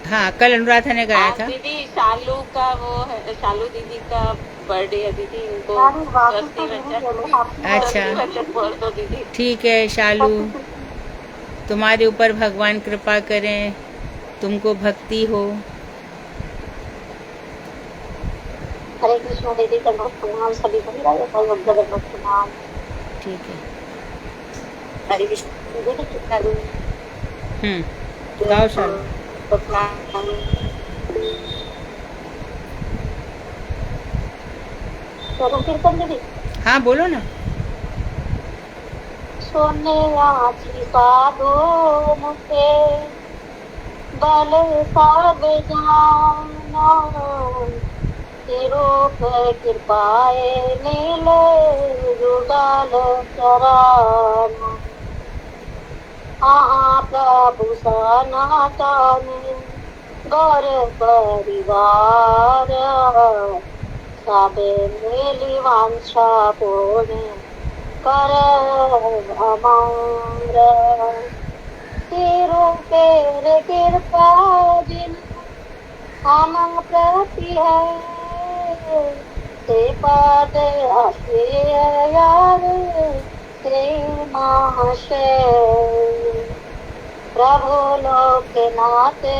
हाँ, कल अनुराधा ने गाया था। दीदी शालू का वो है, शालू दीदी का बर्थडे है दीदी, इनको अच्छा, बोल दो दीदी। ठीक है शालू, तुम्हारे ऊपर भगवान कृपा करें, तुमको भक्ति हो। हरे कृष्ण दीदी का प्रणाम सभी को। ठीक है, हरे कृष्ण दीदी कितना गाओ शालू। कीर्तन दीदी। हाँ, बोलो ना। सोने आँखी साधो मुझे बल साध जाना, रूप कृपाए नील रुदाल चराना। प्रभु सनातन गौर परिवार, सबे मिली वांछा पूर्ण कर अमर। तेरो पेर कृपा जिन हम प्रति है, ते पद यार श्री महाशय। प्रभु लोक नाते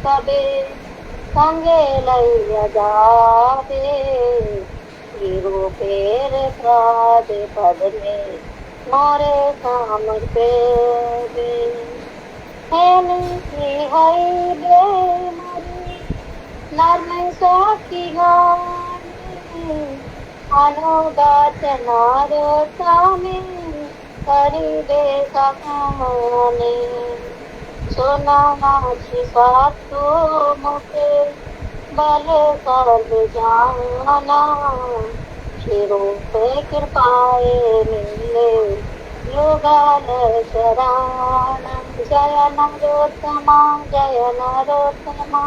कबे संगे लैया जावे, हीरो पेर प्राद पदने मारे सामर पे दे हेली की हाय दे मारी नरम साकी गाने अनुदात नारो सामे करी दे सकाने सोना नाची सातु मुके भले कर जाना शिरों पे कृपाए मिले युगाल शरण जय नरोत्तमा जय नरोत्तमा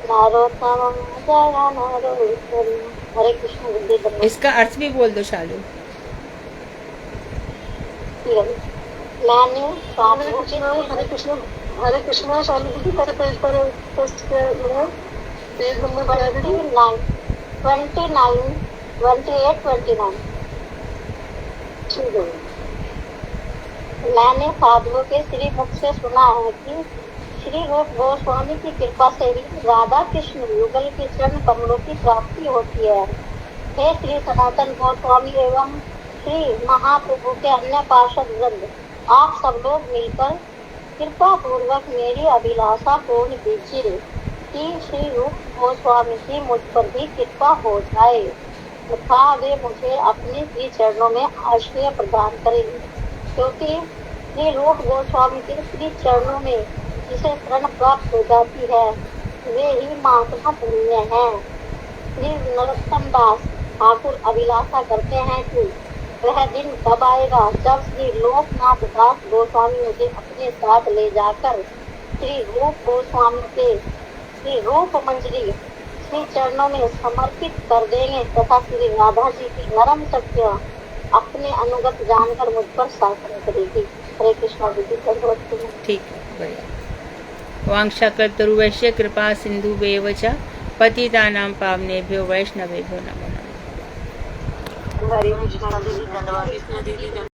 नरोत्तमा जय नरोत्तमा। हरे कृष्ण बुद्धि धर्म। इसका अर्थ भी बोल दो शालू। मैंने हरे कृष्ण शालू जी की तरफ पेज पर पोस्ट किया है, पेज नंबर 29 ठीक है। मैंने साधुओं के श्री मुख से सुना है कि श्री रूप गोस्वामी की कृपा से ही राधा कृष्ण युगल के चरण कमलों की प्राप्ति होती है। हे श्री सनातन गोस्वामी एवं श्री महाप्रभु के अन्य पार्षद वृंद, आप सब लोग मिलकर कृपा पूर्वक मेरी अभिलाषा पूर्ण कीजिए कि श्री रूप गोस्वामी की मुझ पर भी कृपा हो जाए तथा वे मुझे अपने श्री चरणों में आश्रय प्रदान करेंगे, क्योंकि श्री रूप गोस्वामी के श्री चरणों में जिसे शरण प्राप्त हो जाती है वे ही महात्मा पुण्य हैं। श्री नरोत्तम दास ठाकुर अभिलाषा करते हैं कि वह दिन कब आएगा जब श्री लोकनाथ दास गोस्वामी मुझे अपने साथ ले जाकर श्री रूप गोस्वामी के श्री रूप मंजरी श्री चरणों में समर्पित कर देंगे तथा श्री राधा जी की नरम शक्तियाँ अपने अनुगत जानकर मुझ पर शासन करेगी। हरे कृष्ण जी की। ठीक है, बढ़िया। वांछाकल्पतरुवैश्य कृपा सिन्धुभ्येव च पतितानां पावनेभ्यो वैष्णवेभ्यो नमो नमः। हरे कृष्ण दीदी धन्यवाद।